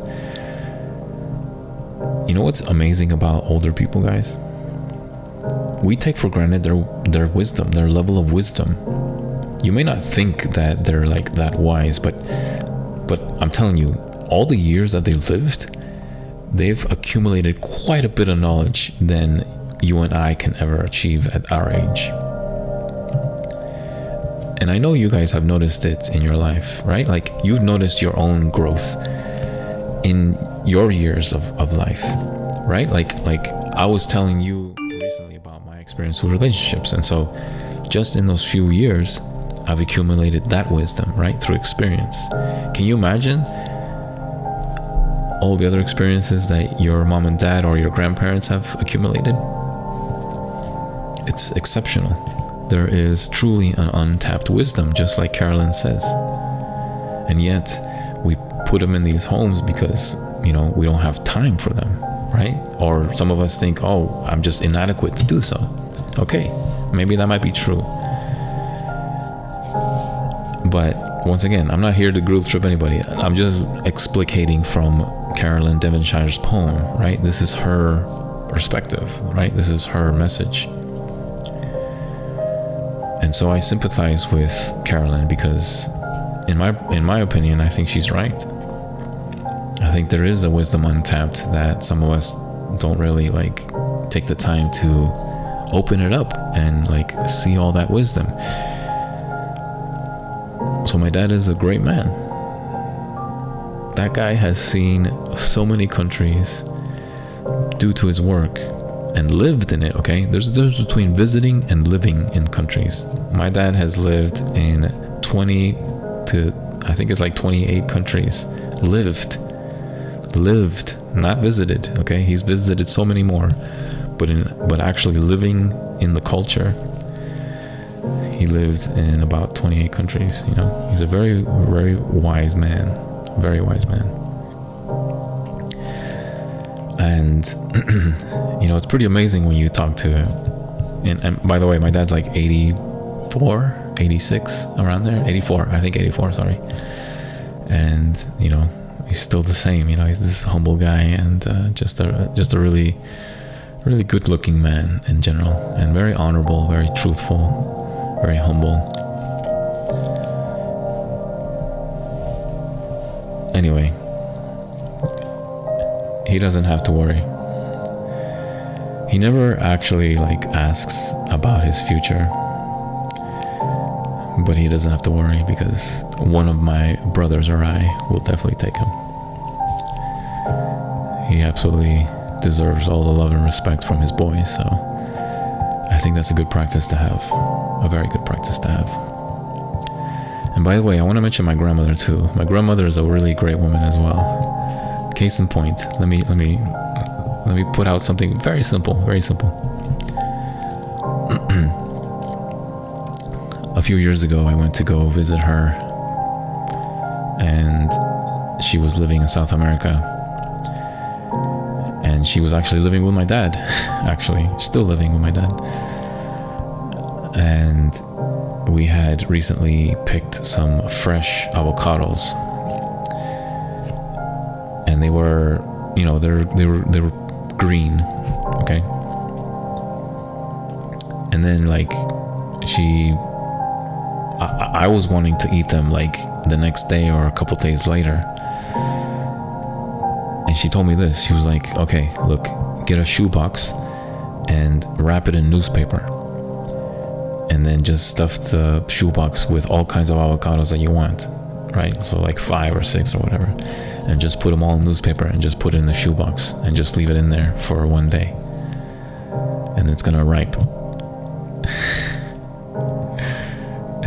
you know what's amazing about older people, guys? We take for granted their wisdom, their level of wisdom. You may not think that they're like that wise, but I'm telling you, all the years that they lived, they've accumulated quite a bit of knowledge than you and I can ever achieve at our age. And I know you guys have noticed it in your life, right? Like you've noticed your own growth in your years of life, right? Like I was telling you recently about my experience with relationships. And so just in those few years, I've accumulated that wisdom, right? Through experience. Can you imagine all the other experiences that your mom and dad or your grandparents have accumulated? It's exceptional. There is truly an untapped wisdom, just like Carolyn says. And yet we put them in these homes because, we don't have time for them, right? Or some of us think, oh, I'm just inadequate to do so. Okay, maybe that might be true. But once again, I'm not here to guilt trip anybody. I'm just explicating from Carolyn Devonshire's poem, right? This is her perspective, right? This is her message. And so I sympathize with Carolyn because in my opinion, I think she's right. I think there is a wisdom untapped that some of us don't really take the time to open it up and see all that wisdom. So my dad is a great man. That guy has seen so many countries due to his work and lived in it, okay? There's a difference between visiting and living in countries. My dad has lived in 20 to, I think it's 28 countries. Lived, not visited, okay? He's visited so many more, but actually living in the culture, he lived in about 28 countries, He's a very, very wise man. Very wise man. And, it's pretty amazing when you talk to him. And by the way, my dad's 84, 86, around there. 84, I think 84, sorry. And, he's still the same, he's this humble guy and just a really, really good looking man in general. And very honorable, very truthful, very humble. Anyway, he doesn't have to worry. He never actually asks about his future, but he doesn't have to worry because one of my brothers or I will definitely take him. He absolutely deserves all the love and respect from his boys, so I think that's a good practice to have, a very good practice to have. And by the way, I want to mention my grandmother too. My grandmother is a really great woman as well. Case in point, let me put out something very simple, very simple. A few years ago, I went to go visit her, and she was living in South America. And she was actually living with my dad, actually, still living with my dad. And we had recently picked some fresh avocados, and they were, they were green, okay. And then I was wanting to eat them the next day or a couple days later, and she told me this. She was like, "Okay, look, get a shoebox and wrap it in newspaper." And then just stuff the shoebox with all kinds of avocados that you want, right? So 5 or 6 or whatever, and just put them all in newspaper and just put it in the shoebox and just leave it in there for one day, and it's gonna ripe.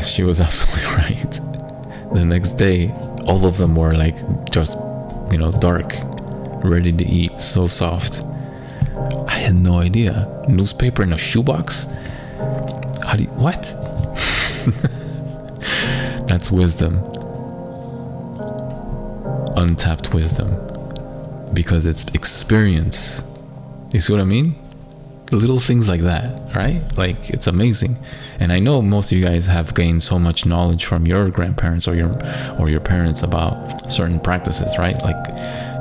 She was absolutely right. The next day, all of them were just, dark, ready to eat, so soft. I had no idea. Newspaper in a shoebox? What? That's wisdom. Untapped wisdom. Because it's experience. You see what I mean? Little things like that, right? It's amazing. And I know most of you guys have gained so much knowledge from your grandparents or your parents about certain practices, right?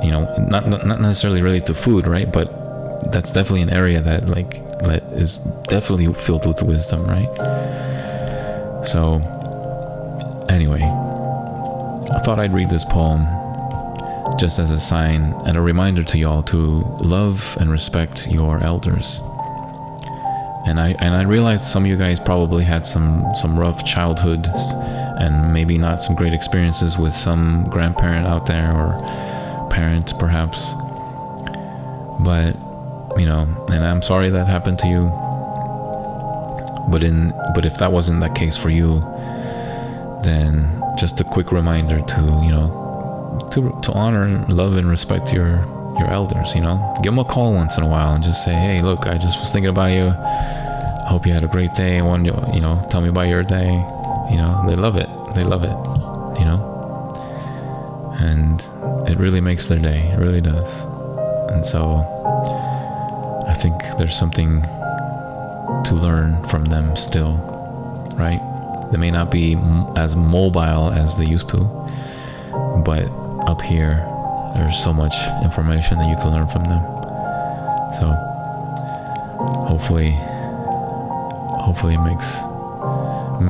Not necessarily related to food, right? But that's definitely an area that that is definitely filled with wisdom, right? So anyway, I thought I'd read this poem just as a sign and a reminder to y'all to love and respect your elders. And I realized some of you guys probably had some rough childhoods and maybe not some great experiences with some grandparent out there or parent perhaps. But, you know, and I'm sorry that happened to you. But if that wasn't the case for you, then just a quick reminder to, you know, to honor, love, and respect your elders, you know. Give them a call once in a while and just say, hey, look, I just was thinking about you. I hope you had a great day. I wanted you, you know, tell me about your day. You know, they love it. They love it, you know. And it really makes their day. It really does. And so I think there's something to learn from them still, right? They may not be as mobile as they used to, but up here there's so much information that you can learn from them. So hopefully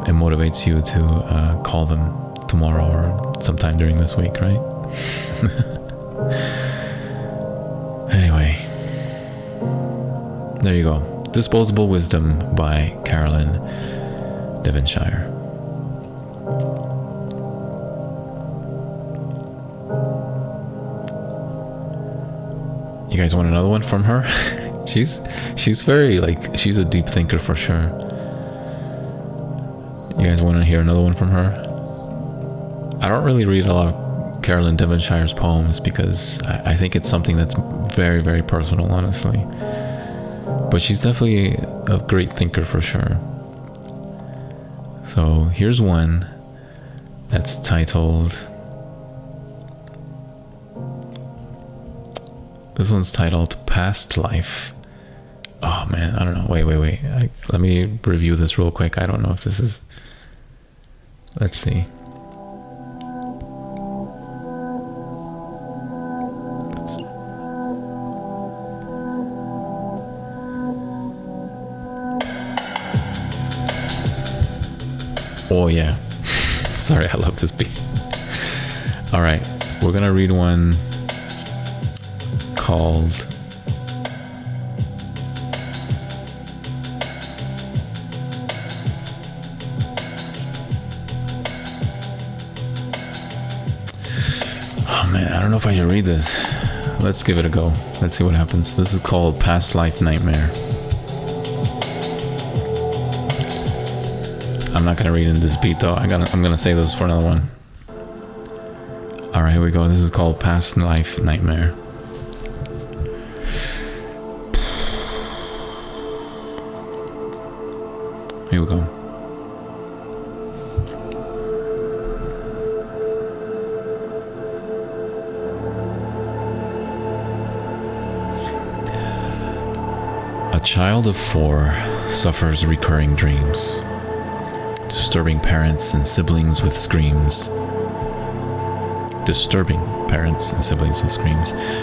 it motivates you to call them tomorrow or sometime during this week, right? Anyway, there you go. Disposable Wisdom by Carolyn Devonshire. You guys want another one from her? she's very, like, she's a deep thinker for sure. You guys want to hear another one from her? I don't really read a lot of Carolyn Devonshire's poems because I think it's something that's very, very personal, honestly. But she's definitely a great thinker for sure. So here's one that's titled... This one's titled Past Life. Oh man, I don't know. Wait. Let me review this real quick. I don't know if this is... Let's see. Oh yeah. Sorry, I love this beat. All right, we're gonna read one called Oh man, I don't know if I should read this. Let's give it a go. Let's see what happens. This is called Past Life Nightmare. I'm not gonna read in this beat though. I'm gonna save this for another one. All right, here we go. This is called Past Life Nightmare. Here we go. A child of 4 suffers recurring dreams, disturbing parents and siblings with screams.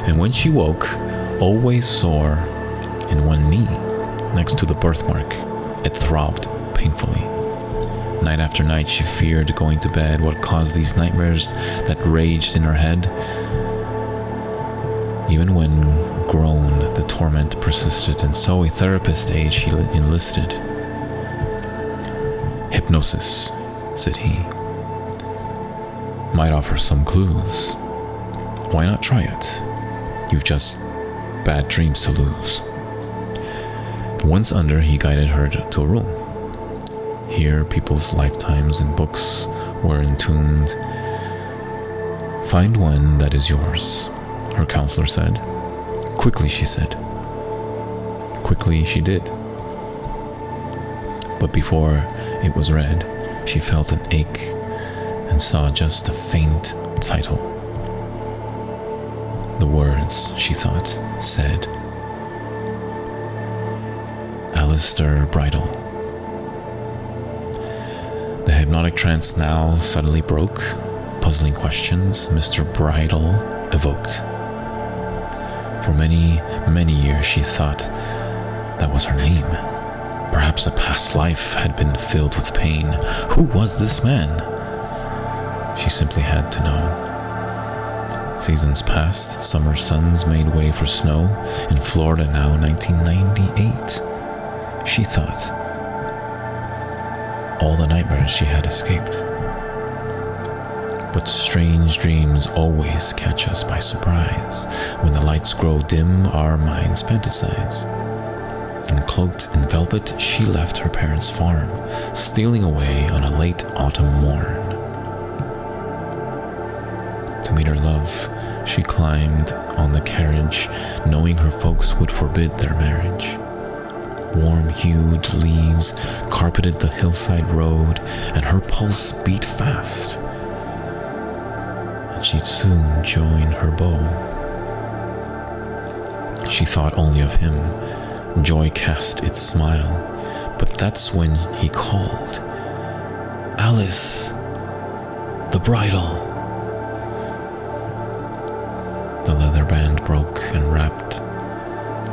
And when she woke, always sore in one knee, next to the birthmark, it throbbed painfully. Night after night, she feared going to bed. What caused these nightmares that raged in her head? Even when grown, the torment persisted, and so a therapist aide she enlisted. Hypnosis, said he, might offer some clues. Why not try it? You've just bad dreams to lose. Once under, he guided her to a room. Here, people's lifetimes and books were entombed. Find one that is yours, her counselor said. Quickly, she said. Quickly, she did. But before it was read, she felt an ache and saw just a faint title. The words, she thought, said, Alistair Bridle. The hypnotic trance now suddenly broke. Puzzling questions Mr. Bridle evoked. For many, many years she thought that was her name. Perhaps a past life had been filled with pain. Who was this man? She simply had to know. Seasons passed, summer suns made way for snow. In Florida now, 1998. she thought, all the nightmares she had escaped. But strange dreams always catch us by surprise. When the lights grow dim, our minds fantasize. And cloaked in velvet, she left her parents' farm, stealing away on a late autumn morn. To meet her love, she climbed on the carriage, knowing her folks would forbid their marriage. Warm-hued leaves carpeted the hillside road, and her pulse beat fast. And she'd soon join her beau. She thought only of him. Joy cast its smile, but that's when he called, "Alice, the bridle." The leather band broke and wrapped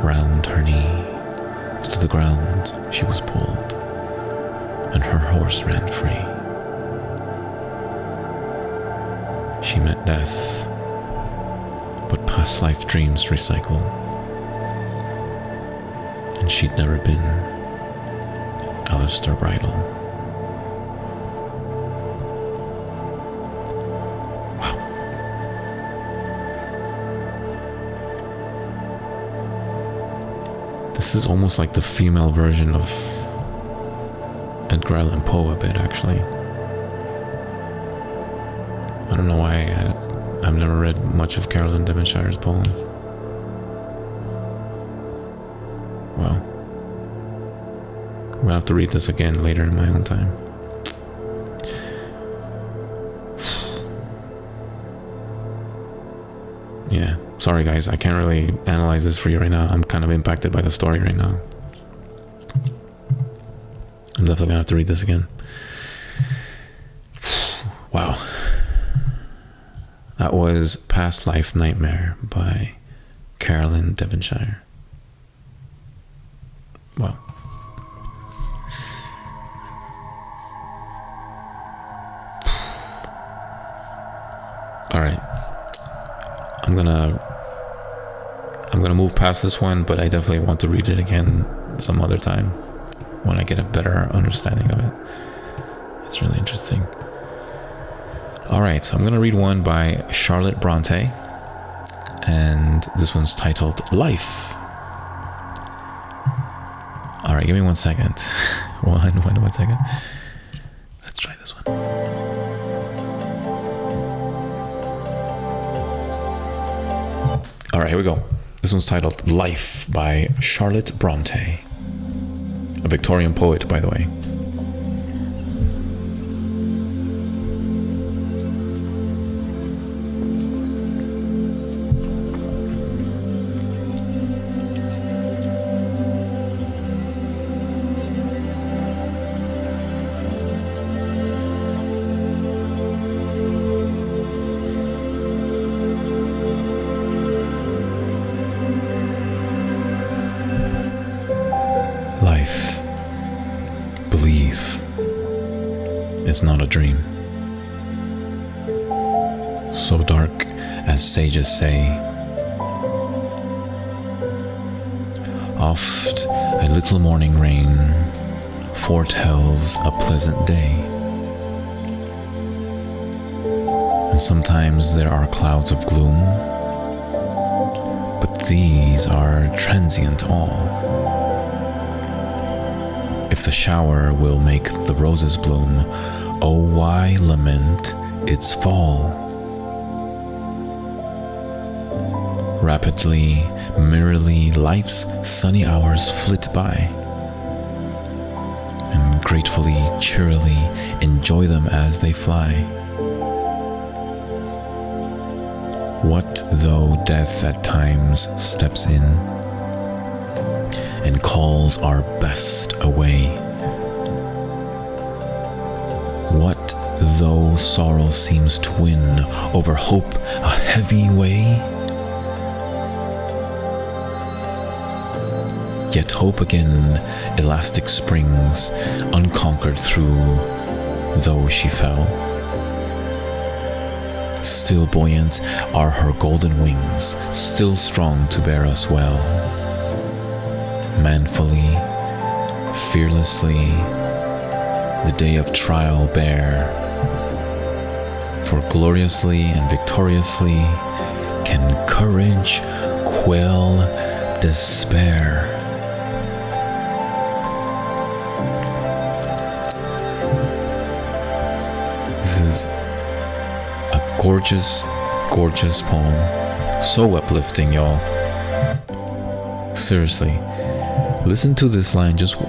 round her knee. To the ground she was pulled, and her horse ran free. She met death, but past life dreams recycle, and she'd never been Alistair Bridle. Wow. This is almost like the female version of Edgar Allan Poe a bit, actually. I don't know why I've never read much of Carolyn Devonshire's poem. Wow. I'm gonna have to read this again later in my own time. Yeah, sorry guys, I can't really analyze this for you right now. I'm kind of impacted by the story right now. I'm definitely gonna have to read this again. Wow. That was Past Life Nightmare by Carolyn Devonshire. Wow. Alright. I'm gonna move past this one, but I definitely want to read it again some other time when I get a better understanding of it. It's really interesting. Alright, so I'm gonna read one by Charlotte Bronte, and this one's titled Life. Alright, give me 1 second. One second. Let's try this one. Alright, here we go. This one's titled Life by Charlotte Bronte. A Victorian poet, by the way. Life, believe, it's not a dream. So dark, as sages say, oft a little morning rain foretells a pleasant day. And sometimes there are clouds of gloom, but these are transient all. If the shower will make the roses bloom, oh, why lament its fall? Rapidly, merrily, life's sunny hours flit by, and gratefully, cheerily enjoy them as they fly. What though death at times steps in and calls our best away? What though sorrow seems to win over hope a heavy way? Yet hope again elastic springs, unconquered through though she fell. Still buoyant are her golden wings, still strong to bear us well. Manfully, Fearlessly, the day of trial bear, for gloriously and victoriously can courage quell despair. This is a gorgeous, gorgeous poem. So uplifting, y'all. Seriously. Listen to this line. Just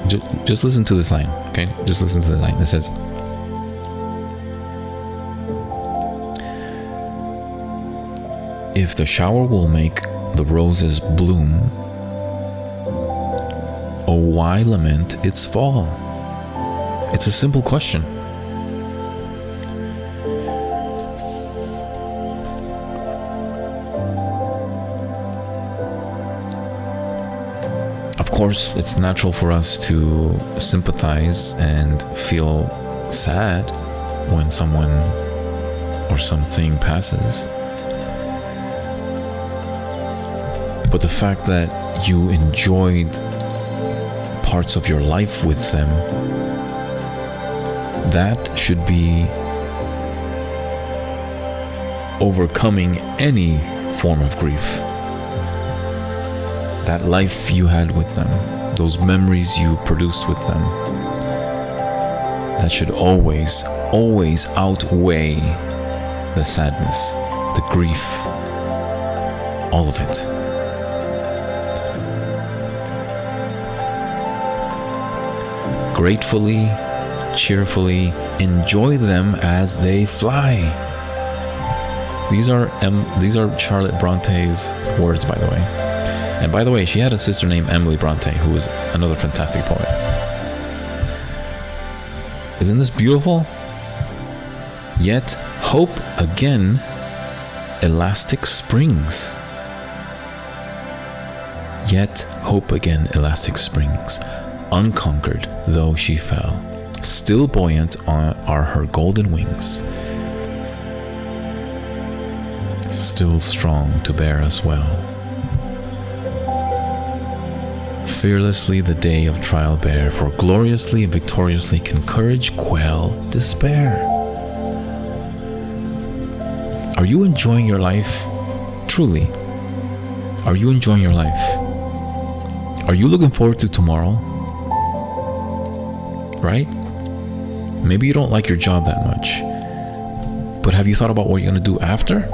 listen to this line, okay? Just listen to the line. It says, if the shower will make the roses bloom, oh, why lament its fall? It's a simple question. Of course, it's natural for us to sympathize and feel sad when someone or something passes. But the fact that you enjoyed parts of your life with them, that should be overcoming any form of grief. That life you had with them, those memories you produced with them, that should always, always outweigh the sadness, the grief, all of it. Gratefully, cheerfully enjoy them as they fly. These are Charlotte Bronte's words, by the way. And by the way, she had a sister named Emily Bronte, who was another fantastic poet. Isn't this beautiful? Yet hope again, elastic springs. Yet hope again, elastic springs. Unconquered though she fell, still buoyant are her golden wings. Still strong to bear us well. Fearlessly the day of trial bear, for gloriously and victoriously can courage quell despair. Are you enjoying your life? Truly. Are you enjoying your life? Are you looking forward to tomorrow? Right? Maybe you don't like your job that much, but have you thought about what you're going to do after?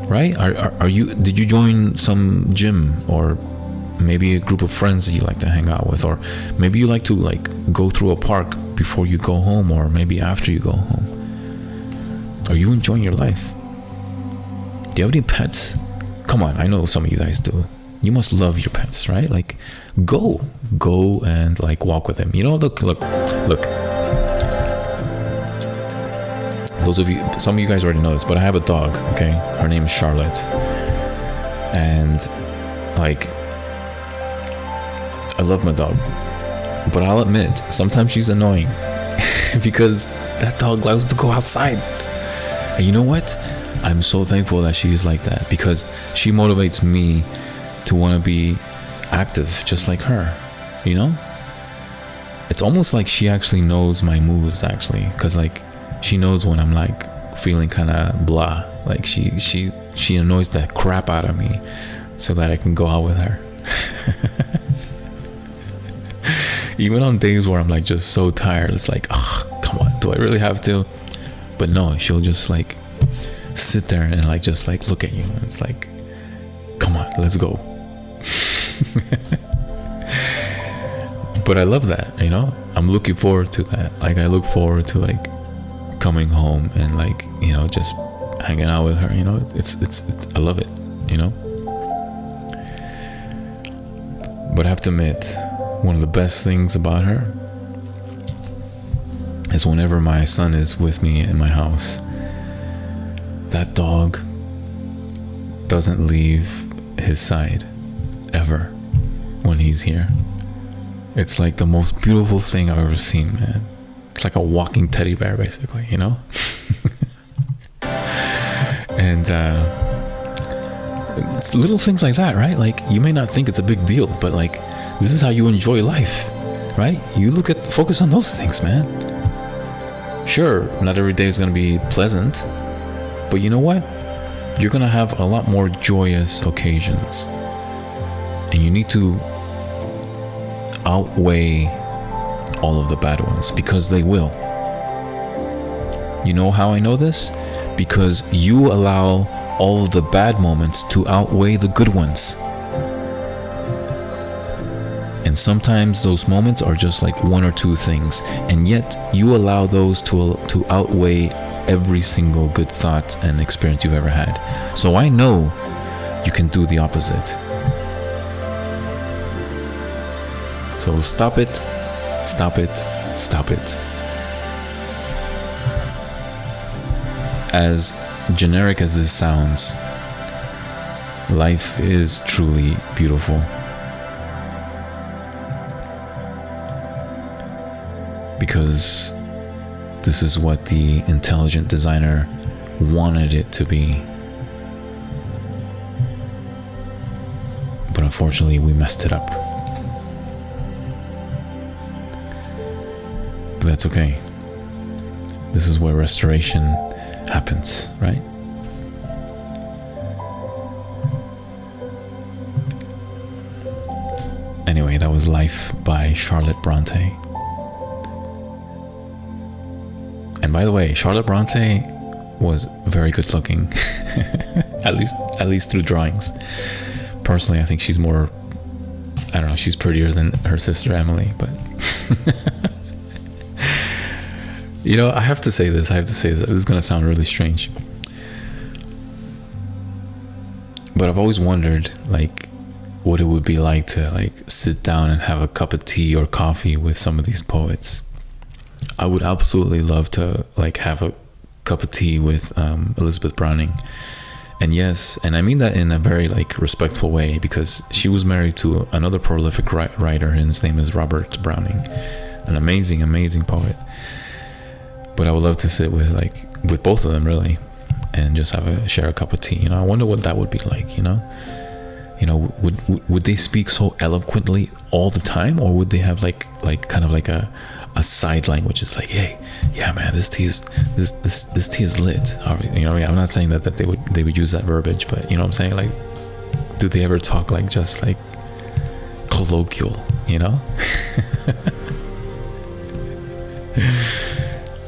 Right? Did you join some gym, or maybe a group of friends that you like to hang out with, or maybe you like to go through a park before you go home, or maybe after you go home? Are you enjoying your life? Do you have any pets? Come on, I know some of you guys do. You must love your pets, right? Go and walk with them. Look. Those of you, some of you guys already know this, but I have a dog, okay? Her name is Charlotte. And I love my dog. But I'll admit, sometimes she's annoying because that dog loves to go outside. And you know what? I'm so thankful that she is like that, because she motivates me to want to be active just like her, It's almost like she actually knows my moods, actually, because she knows when I'm feeling kind of blah. She annoys the crap out of me so that I can go out with her. Even on days where I'm just so tired, it's oh, come on, do I really have to? But no, she'll just sit there and just look at you, and it's come on, let's go. But I love that, I'm looking forward to that. I look forward to coming home and just hanging out with her. It's I love it. But I have to admit, one of the best things about her is whenever my son is with me in my house, that dog doesn't leave his side ever when he's here. It's the most beautiful thing I've ever seen, man. It's like a walking teddy bear, basically, And it's little things like that, right? You may not think it's a big deal, but This is how you enjoy life, right? You focus on those things, man. Sure, not every day is going to be pleasant, but you know what? You're going to have a lot more joyous occasions. And you need to outweigh all of the bad ones, because they will. You know how I know this? Because you allow all of the bad moments to outweigh the good ones. And sometimes those moments are just like one or two things, and yet you allow those to outweigh every single good thought and experience you've ever had. So I know you can do the opposite. So stop it, stop it, stop it. As generic as this sounds, life is truly beautiful. Because this is what the intelligent designer wanted it to be. But unfortunately, we messed it up. But that's okay. This is where restoration happens, right? Anyway, that was Life by Charlotte Bronte. And by the way, Charlotte Bronte was very good looking. at least through drawings. Personally, I think she's more, I don't know, she's prettier than her sister Emily, but you know, I have to say this. This is going to sound really strange. But I've always wondered, like, what it would be like to, like, sit down and have a cup of tea or coffee with some of these poets. I would absolutely love to, like, have a cup of tea with Elizabeth Browning. And yes, and I mean that in a very, like, respectful way, because she was married to another prolific writer, and his name is Robert Browning, an amazing, amazing poet. But I would love to sit with both of them, really, and just share a cup of tea. You know, I wonder what that would be like. You know, would they speak so eloquently all the time, or would they have like kind of like a side language? It's like, hey, yeah, man, this tea is lit. You know, I'm not saying that they would use that verbiage, but you know what I'm saying? Like, do they ever talk like just like colloquial? You know?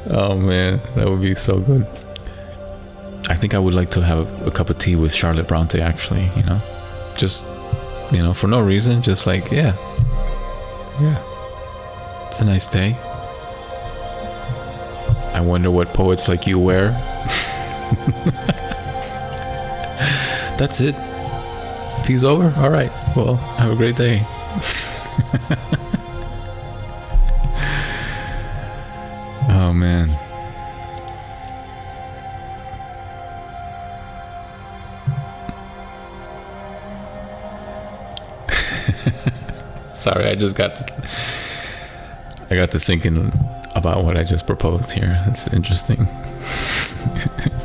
Oh man, that would be so good. I think I would like to have a cup of tea with Charlotte Bronte, actually, you know, just, you know, for no reason, just like, yeah, it's a nice day. I wonder what poets like you wear. That's it. Tea's over? All right. Well, have a great day. Oh man. Sorry, I got to thinking about what I just proposed here. It's interesting.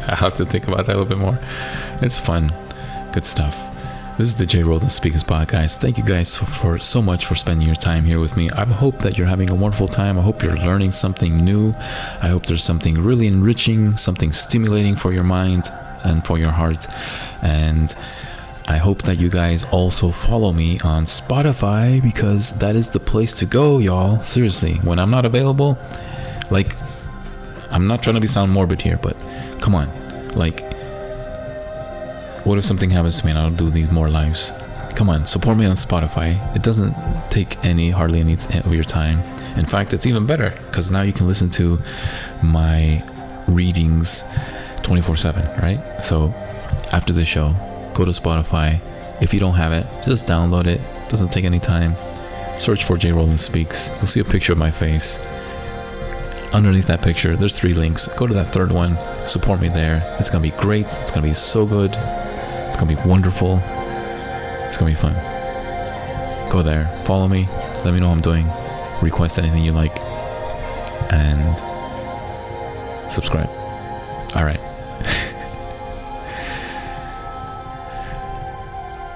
I have to think about that a little bit more. It's fun. Good stuff. This is the Jay Roldan Speaks podcast. Thank you guys so much for spending your time here with me. I hope that you're having a wonderful time. I hope you're learning something new. I hope there's something really enriching, something stimulating for your mind and for your heart. And I hope that you guys also follow me on Spotify, because that is the place to go, y'all. Seriously, when I'm not available, like, I'm not trying to sound morbid here, but come on, like, what if something happens to me and I don't do these more lives? Come on, support me on Spotify. It doesn't take hardly any of your time. In fact, it's even better, because now you can listen to my readings 24/7, right? So after the show, go to Spotify. If you don't have it, just download it. Doesn't take any time. Search for Jay Roldan Speaks. You'll see a picture of my face. Underneath that picture, there's 3 links. Go to that third one. Support me there. It's gonna be great. It's gonna be so good. It's gonna be wonderful. It's gonna be fun. Go there. Follow me. Let me know how I'm doing. Request anything you like. And subscribe. All right.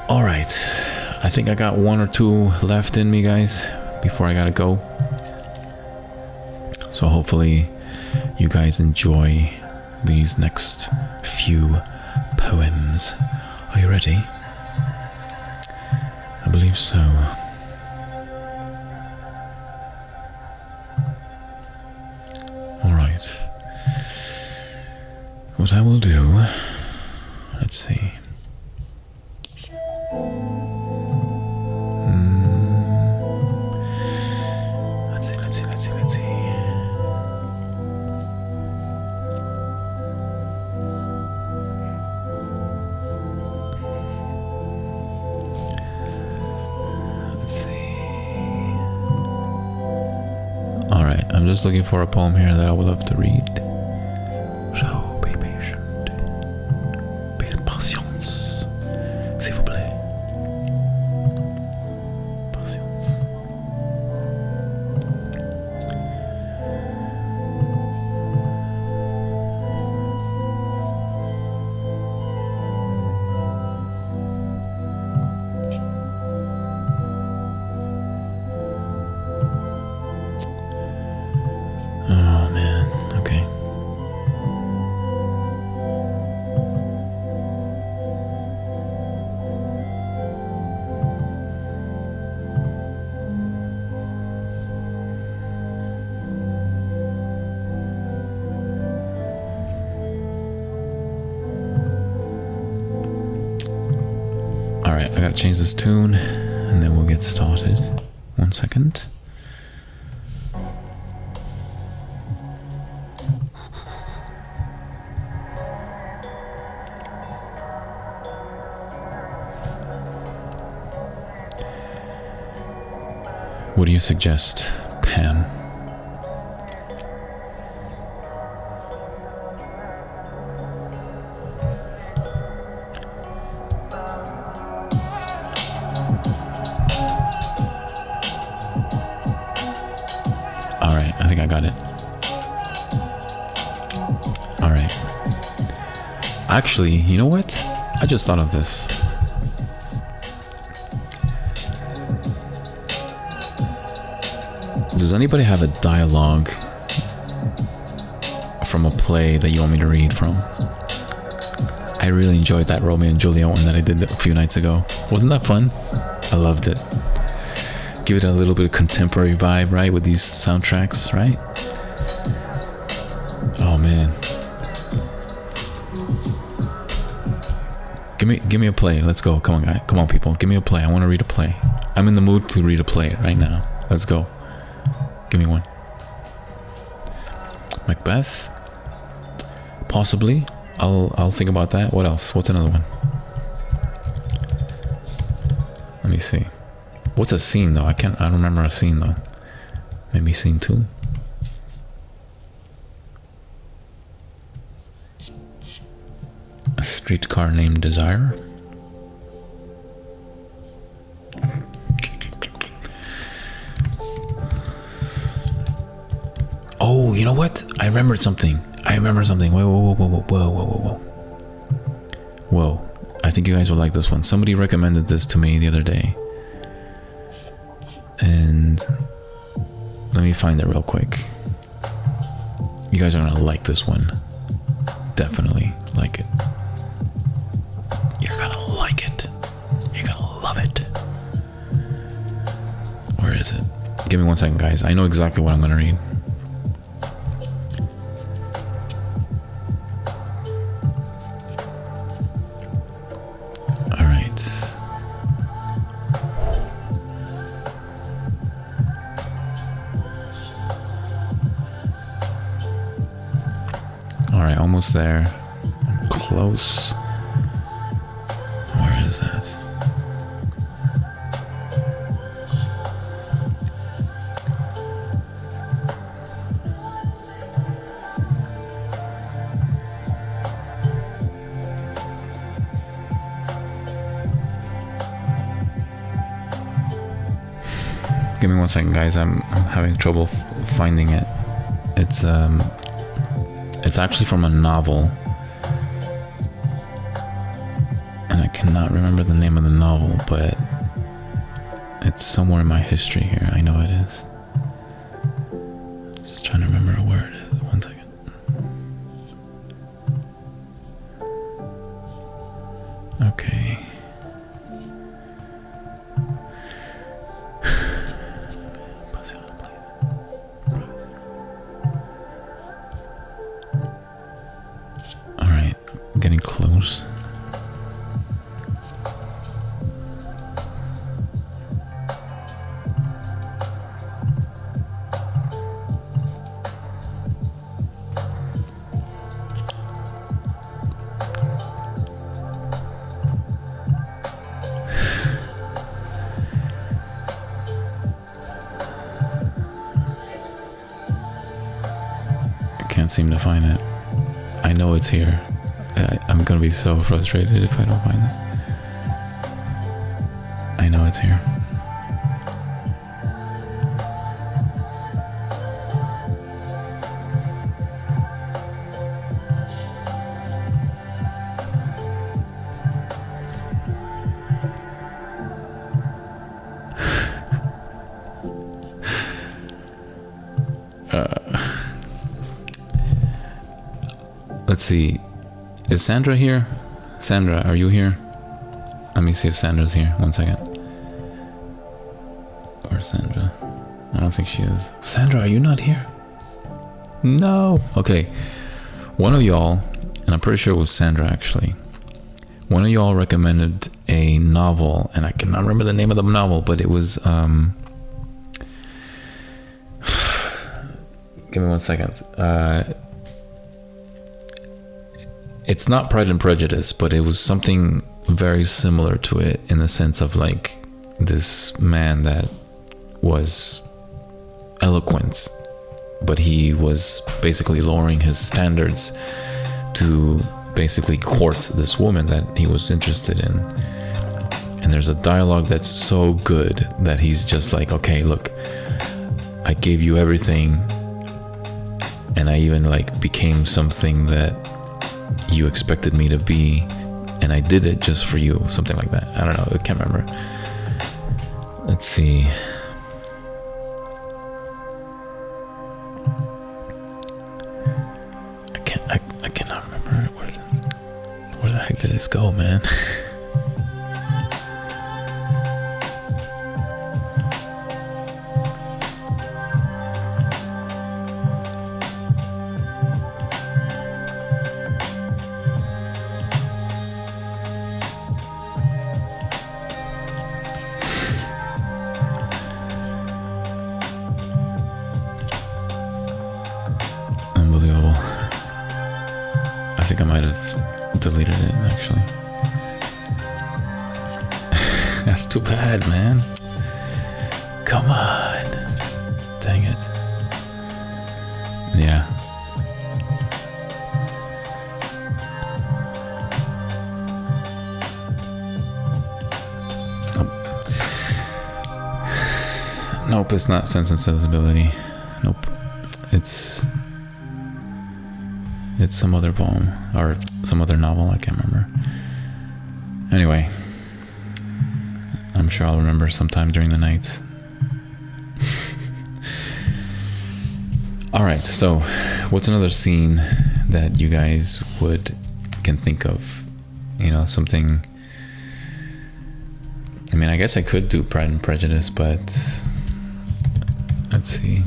All right. I think I got 1 or 2 left in me, guys, before I gotta go. So hopefully you guys enjoy these next few poems. Are you ready? I believe so. Alright. What I will do... Let's see. Let's see. Alright, I'm just looking for a poem here that I would love to read. So be patient. Be patience. S'il vous plaît. Patience. Oh man, okay. Alright, I gotta change this tune and then we'll get started. 1 second. What do you suggest, Pam? Alright, I think I got it. Alright. Actually, you know what? I just thought of this. Does anybody have a dialogue from a play that you want me to read from? I really enjoyed that Romeo and Juliet one that I did a few nights ago. Wasn't that fun? I loved it. Give it a little bit of contemporary vibe, right? With these soundtracks, right? Oh man. Give me a play. Let's go. Come on, guys. Come on, people. Give me a play. I want to read a play. I'm in the mood to read a play right now. Let's go. Give me one. Macbeth? Possibly. I'll think about that. What else? What's another one? Let me see. What's a scene though? I don't remember a scene though. Maybe scene 2. A streetcar named Desire. Oh, you know what? I remembered something. Whoa. Whoa. I think you guys will like this one. Somebody recommended this to me the other day. And let me find it real quick. You guys are gonna like this one. Definitely like it. You're gonna like it. You're gonna love it. Where is it? Give me 1 second, guys. I know exactly what I'm gonna read. Alright, almost there. I'm close. Where is that? Give me 1 second, guys. I'm having trouble finding it. It's actually from a novel, and I cannot remember the name of the novel, but It's somewhere in my history here. I know it is. Just trying to remember where it is. 1 second. Okay. Alright, getting close. Can't seem to find it. I know it's here. I'm gonna be so frustrated if I don't find it. I know it's here. Let's see. Is Sandra here? Sandra, are you here? Let me see if Sandra's here. 1 second. Or Sandra. I don't think she is. Sandra, are you not here? No. Okay. One of y'all, and I'm pretty sure it was Sandra actually. One of y'all recommended a novel, and I cannot remember the name of the novel, but it was give me 1 second. It's not Pride and Prejudice, but it was something very similar to it in the sense of like this man that was eloquent, but he was basically lowering his standards to basically court this woman that he was interested in. And there's a dialogue that's so good that he's just like, okay, look, I gave you everything, and I even like became something that you expected me to be, and I did it just for you, something like that. I don't know, I can't remember. Let's see. I cannot remember where the heck did this go, man? Unbelievable. I think I might have deleted it actually. That's too bad, man. Come on. Dang it. Yeah. Nope, it's not Sense and Sensibility. Nope. It's some other poem or some other novel, I can't remember. Anyway, I'm sure I'll remember sometime during the night. Alright, so what's another scene that you guys can think of? You know, something. I mean, I guess I could do Pride and Prejudice, but let's see.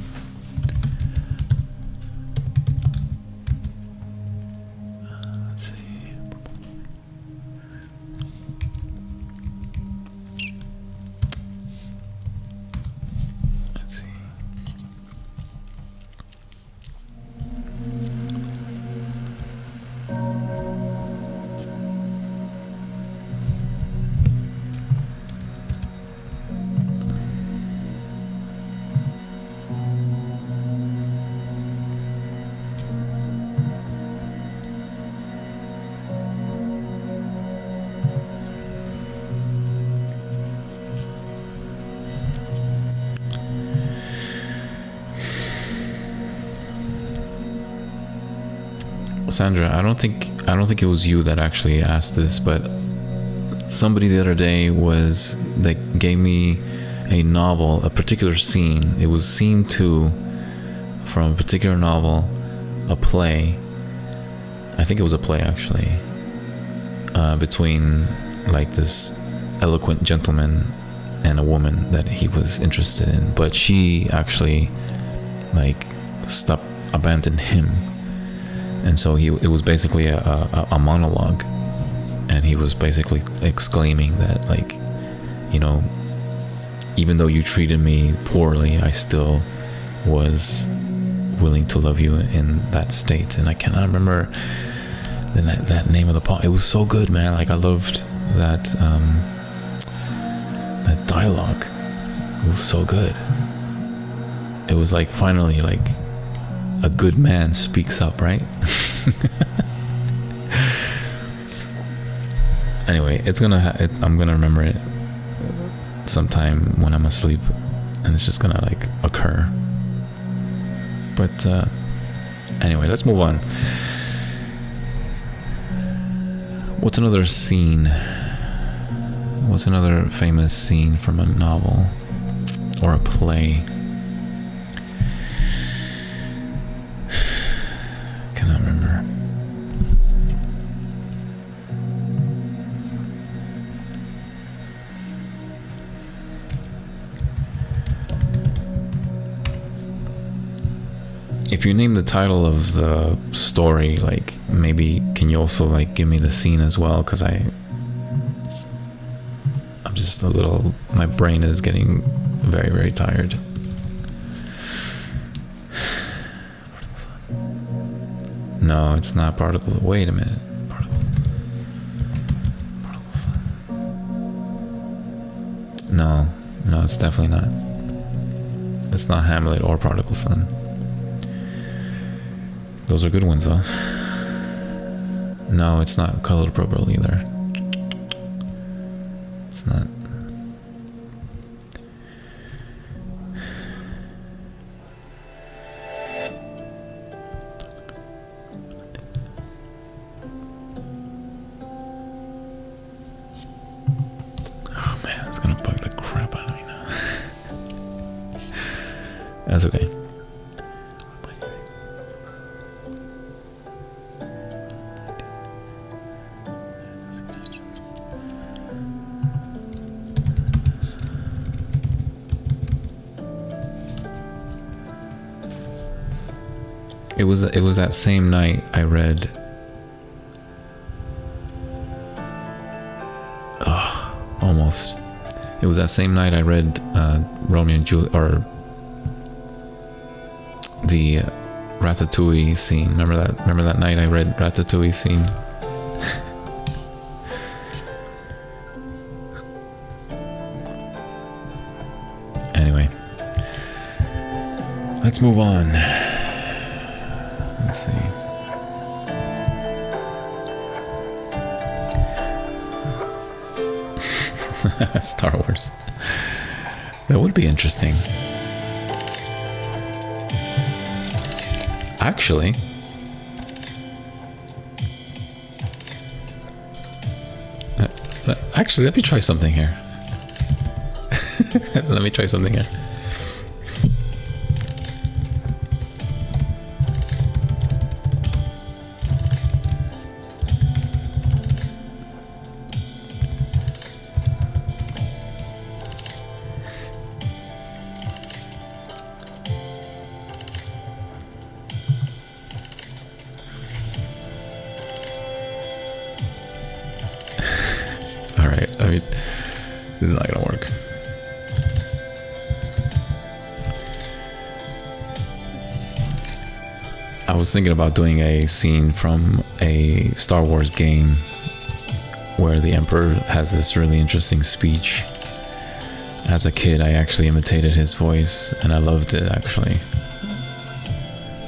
Sandra, I don't think it was you that actually asked this, but somebody the other day gave me a novel, a particular scene. It was scene 2 from a particular novel, a play. I think it was a play actually, between like this eloquent gentleman and a woman that he was interested in, but she actually like abandoned him, and so it was basically a monologue, and he was basically exclaiming that, like, you know, even though you treated me poorly, I still was willing to love you in that state. And I cannot remember that name of the poem. It was so good, man. Like, I loved that that dialogue. It was so good. It was like, finally, like, a good man speaks up, right? Anyway, I'm gonna remember it sometime when I'm asleep, and it's just gonna like occur. But anyway, let's move on. What's another scene? What's another famous scene from a novel or a play? Cannot remember. If you name the title of the story, like, maybe can you also like give me the scene as well? Because I'm just a little, my brain is getting very, very tired. No, it's not Particle. Wait a minute. Particle Sun. No, it's definitely not. It's not Hamlet or Particle Sun. Those are good ones, though. No, it's not Colored Purple either. It's not. Oh man, it's gonna bug the crap out of me now. That's okay. It was that same night I read. Almost. It was that same night I read Romeo and Juliet, or the Ratatouille scene. Remember that night I read Ratatouille scene. Anyway, let's move on. Let's see. Star Wars. That would be interesting. Actually, let me try something here. Let me try something here. This is not gonna work. I was thinking about doing a scene from a Star Wars game where the Emperor has this really interesting speech. As a kid, I actually imitated his voice, and I loved it, actually.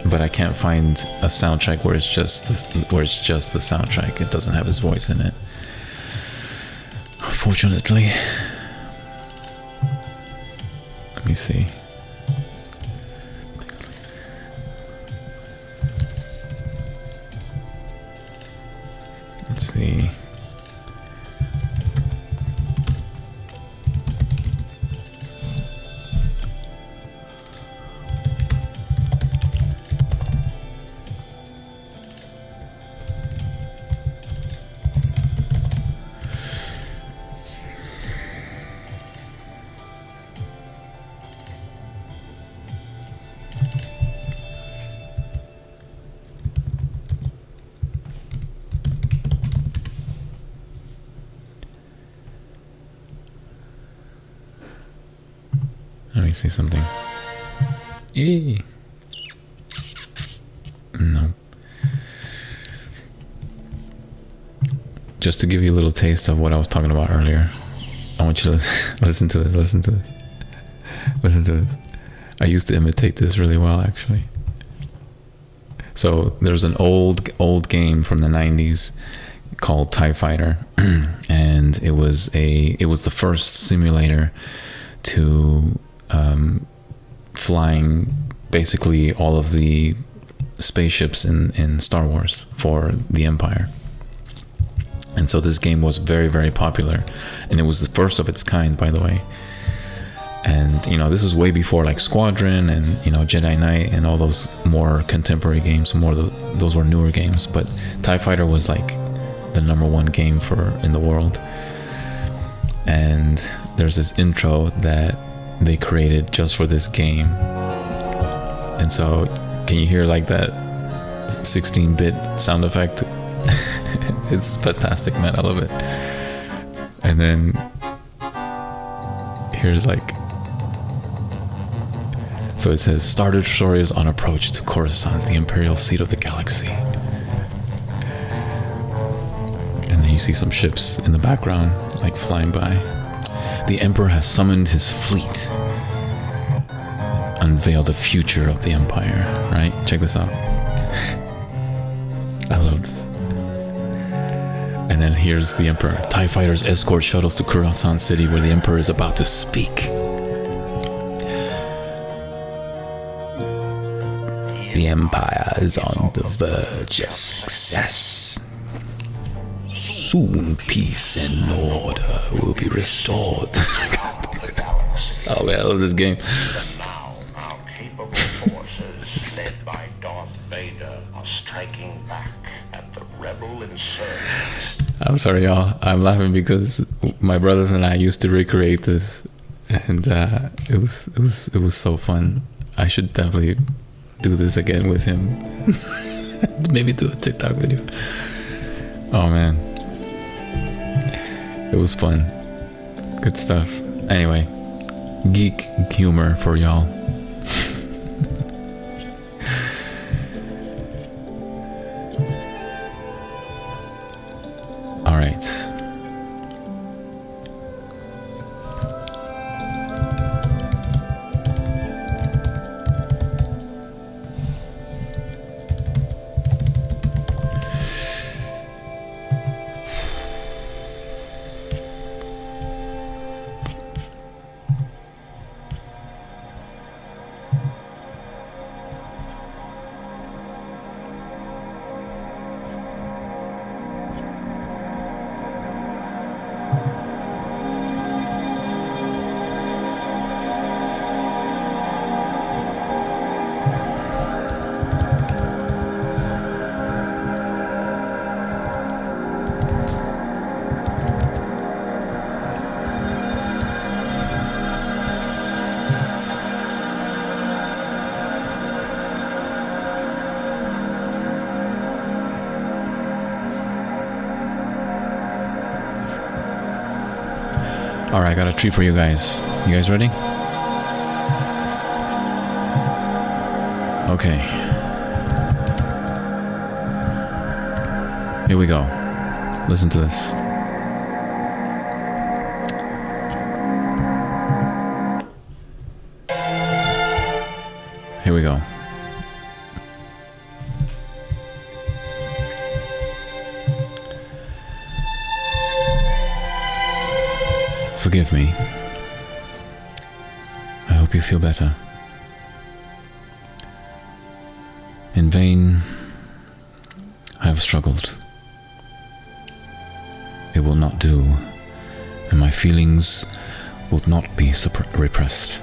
But I can't find a soundtrack where it's just the soundtrack. It doesn't have his voice in it, unfortunately. Let me see. Let's see. me see something. No. Just to give you a little taste of what I was talking about earlier, I want you to listen to this. I used to imitate this really well, actually. So there's an old game from the 90s called TIE Fighter, and it was the first simulator to flying basically all of the spaceships in Star Wars for the Empire. And so this game was very, very popular, and it was the first of its kind, by the way. And this is way before like Squadron and Jedi Knight and all those more contemporary games. Those were newer games, but TIE Fighter was like the #1 game in the world. And there's this intro that they created just for this game. And so can you hear like that 16-bit sound effect? It's fantastic, man. I love it. And then here's like, so it says, Star Destroyers on approach to Coruscant, the imperial seat of the galaxy. And then you see some ships in the background, like flying by. The Emperor has summoned his fleet. Unveil the future of the Empire, right? Check this out. I love this. And then here's the Emperor. TIE fighters escort shuttles to Coruscant City, where the Emperor is about to speak. The Empire is on the verge of success. Soon peace and order will be restored. Oh man, I love this game. Now, our capable forces, led by Darth Vader, are striking back at the rebel insurgents. I'm sorry, y'all. I'm laughing because my brothers and I used to recreate this, and it was so fun. I should definitely do this again with him. Maybe do a TikTok video. Oh man, it was fun. Good stuff. Anyway, geek humor for y'all. All right. All right, I got a treat for you guys. You guys ready? Okay. Here we go. Listen to this. Here we go. Forgive me. I hope you feel better. In vain, I have struggled. It will not do, and my feelings will not be repressed.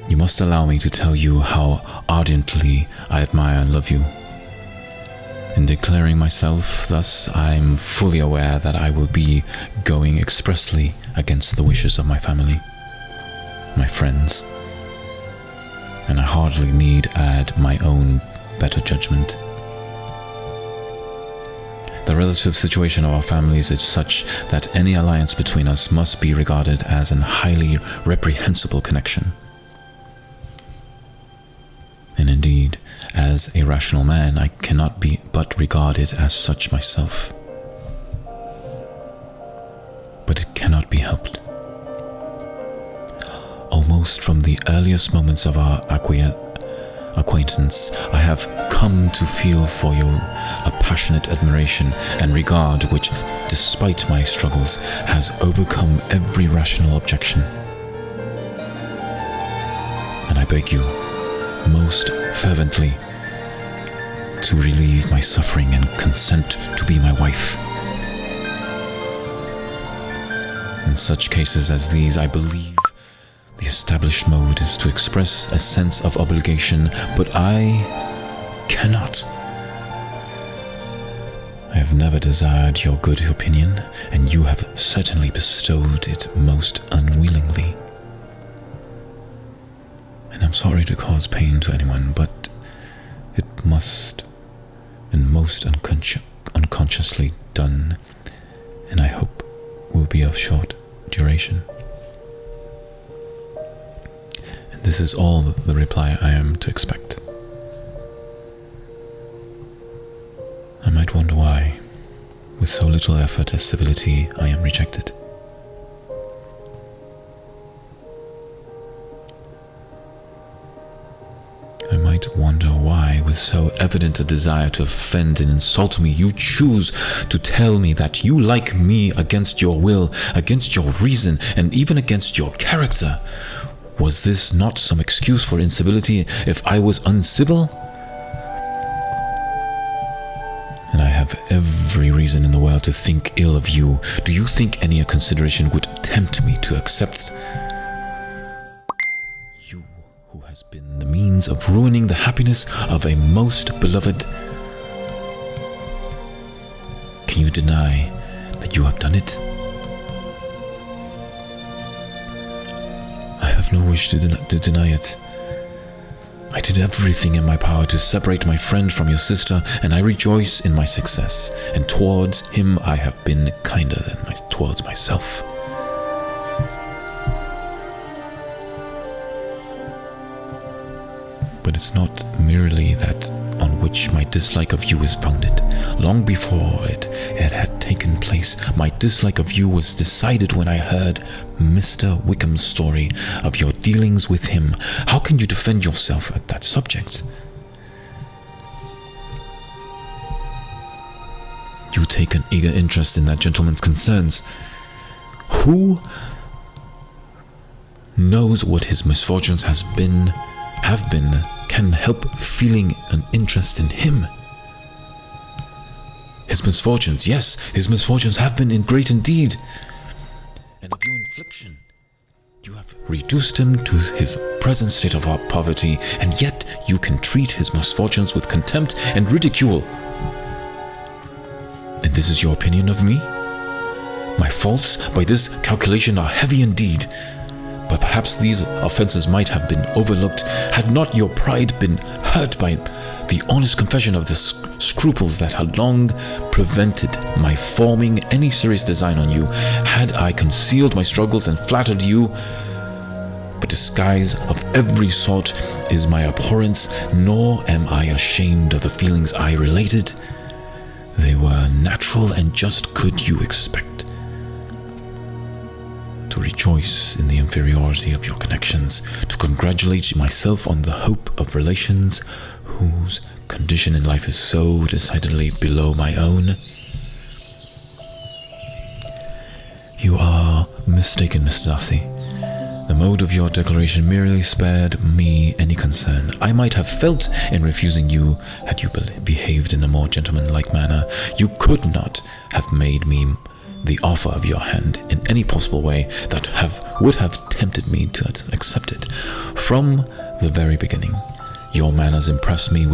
You must allow me to tell you how ardently I admire and love you. In declaring myself thus, I am fully aware that I will be going expressly against the wishes of my family, my friends, and I hardly need add my own better judgment. The relative situation of our families is such that any alliance between us must be regarded as an highly reprehensible connection. And indeed, as a rational man, I cannot be but regarded as such myself. But it cannot be helped. Almost from the earliest moments of our acquaintance, I have come to feel for you a passionate admiration and regard which, despite my struggles, has overcome every rational objection. And I beg you, most fervently, to relieve my suffering and consent to be my wife. In such cases as these, I believe the established mode is to express a sense of obligation, but I cannot. I have never desired your good opinion, and you have certainly bestowed it most unwillingly. And I'm sorry to cause pain to anyone, but it must, and most unconsciously done, and I hope will be of short duration. And this is all the reply I am to expect. I might wonder why, with so little effort as civility, I am rejected. I might wonder why, with so evident a desire to offend and insult me, you choose to tell me that you like me against your will, against your reason, and even against your character. Was this not some excuse for incivility if I was uncivil? And I have every reason in the world to think ill of you. Do you think any consideration would tempt me to accept you, who has been the means of ruining the happiness of a most beloved? Can you deny that you have done it? I have no wish to deny it. I did everything in my power to separate my friend from your sister, and I rejoice in my success. And towards him I have been kinder than towards myself. But it's not merely that on which my dislike of you is founded. Long before it had taken place, my dislike of you was decided when I heard Mr. Wickham's story of your dealings with him. How can you defend yourself at that subject? You take an eager interest in that gentleman's concerns. Who knows what his misfortunes have been, can help feeling an interest in him? His misfortunes, yes, his misfortunes have been great indeed. And of your infliction, you have reduced him to his present state of poverty, and yet you can treat his misfortunes with contempt and ridicule. And this is your opinion of me? My faults, by this calculation, are heavy indeed. But perhaps these offenses might have been overlooked had not your pride been hurt by the honest confession of the scruples that had long prevented my forming any serious design on you. Had I concealed my struggles and flattered you, but disguise of every sort is my abhorrence, nor am I ashamed of the feelings I related. They were natural, and just could you expect to rejoice in the inferiority of your connections, to congratulate myself on the hope of relations whose condition in life is so decidedly below my own? You are mistaken, Mr. Darcy. The mode of your declaration merely spared me any concern. I might have felt in refusing you had you behaved in a more gentlemanlike manner. You could not have made me the offer of your hand in any possible way that would have tempted me to accept it. From the very beginning, your manners impressed me with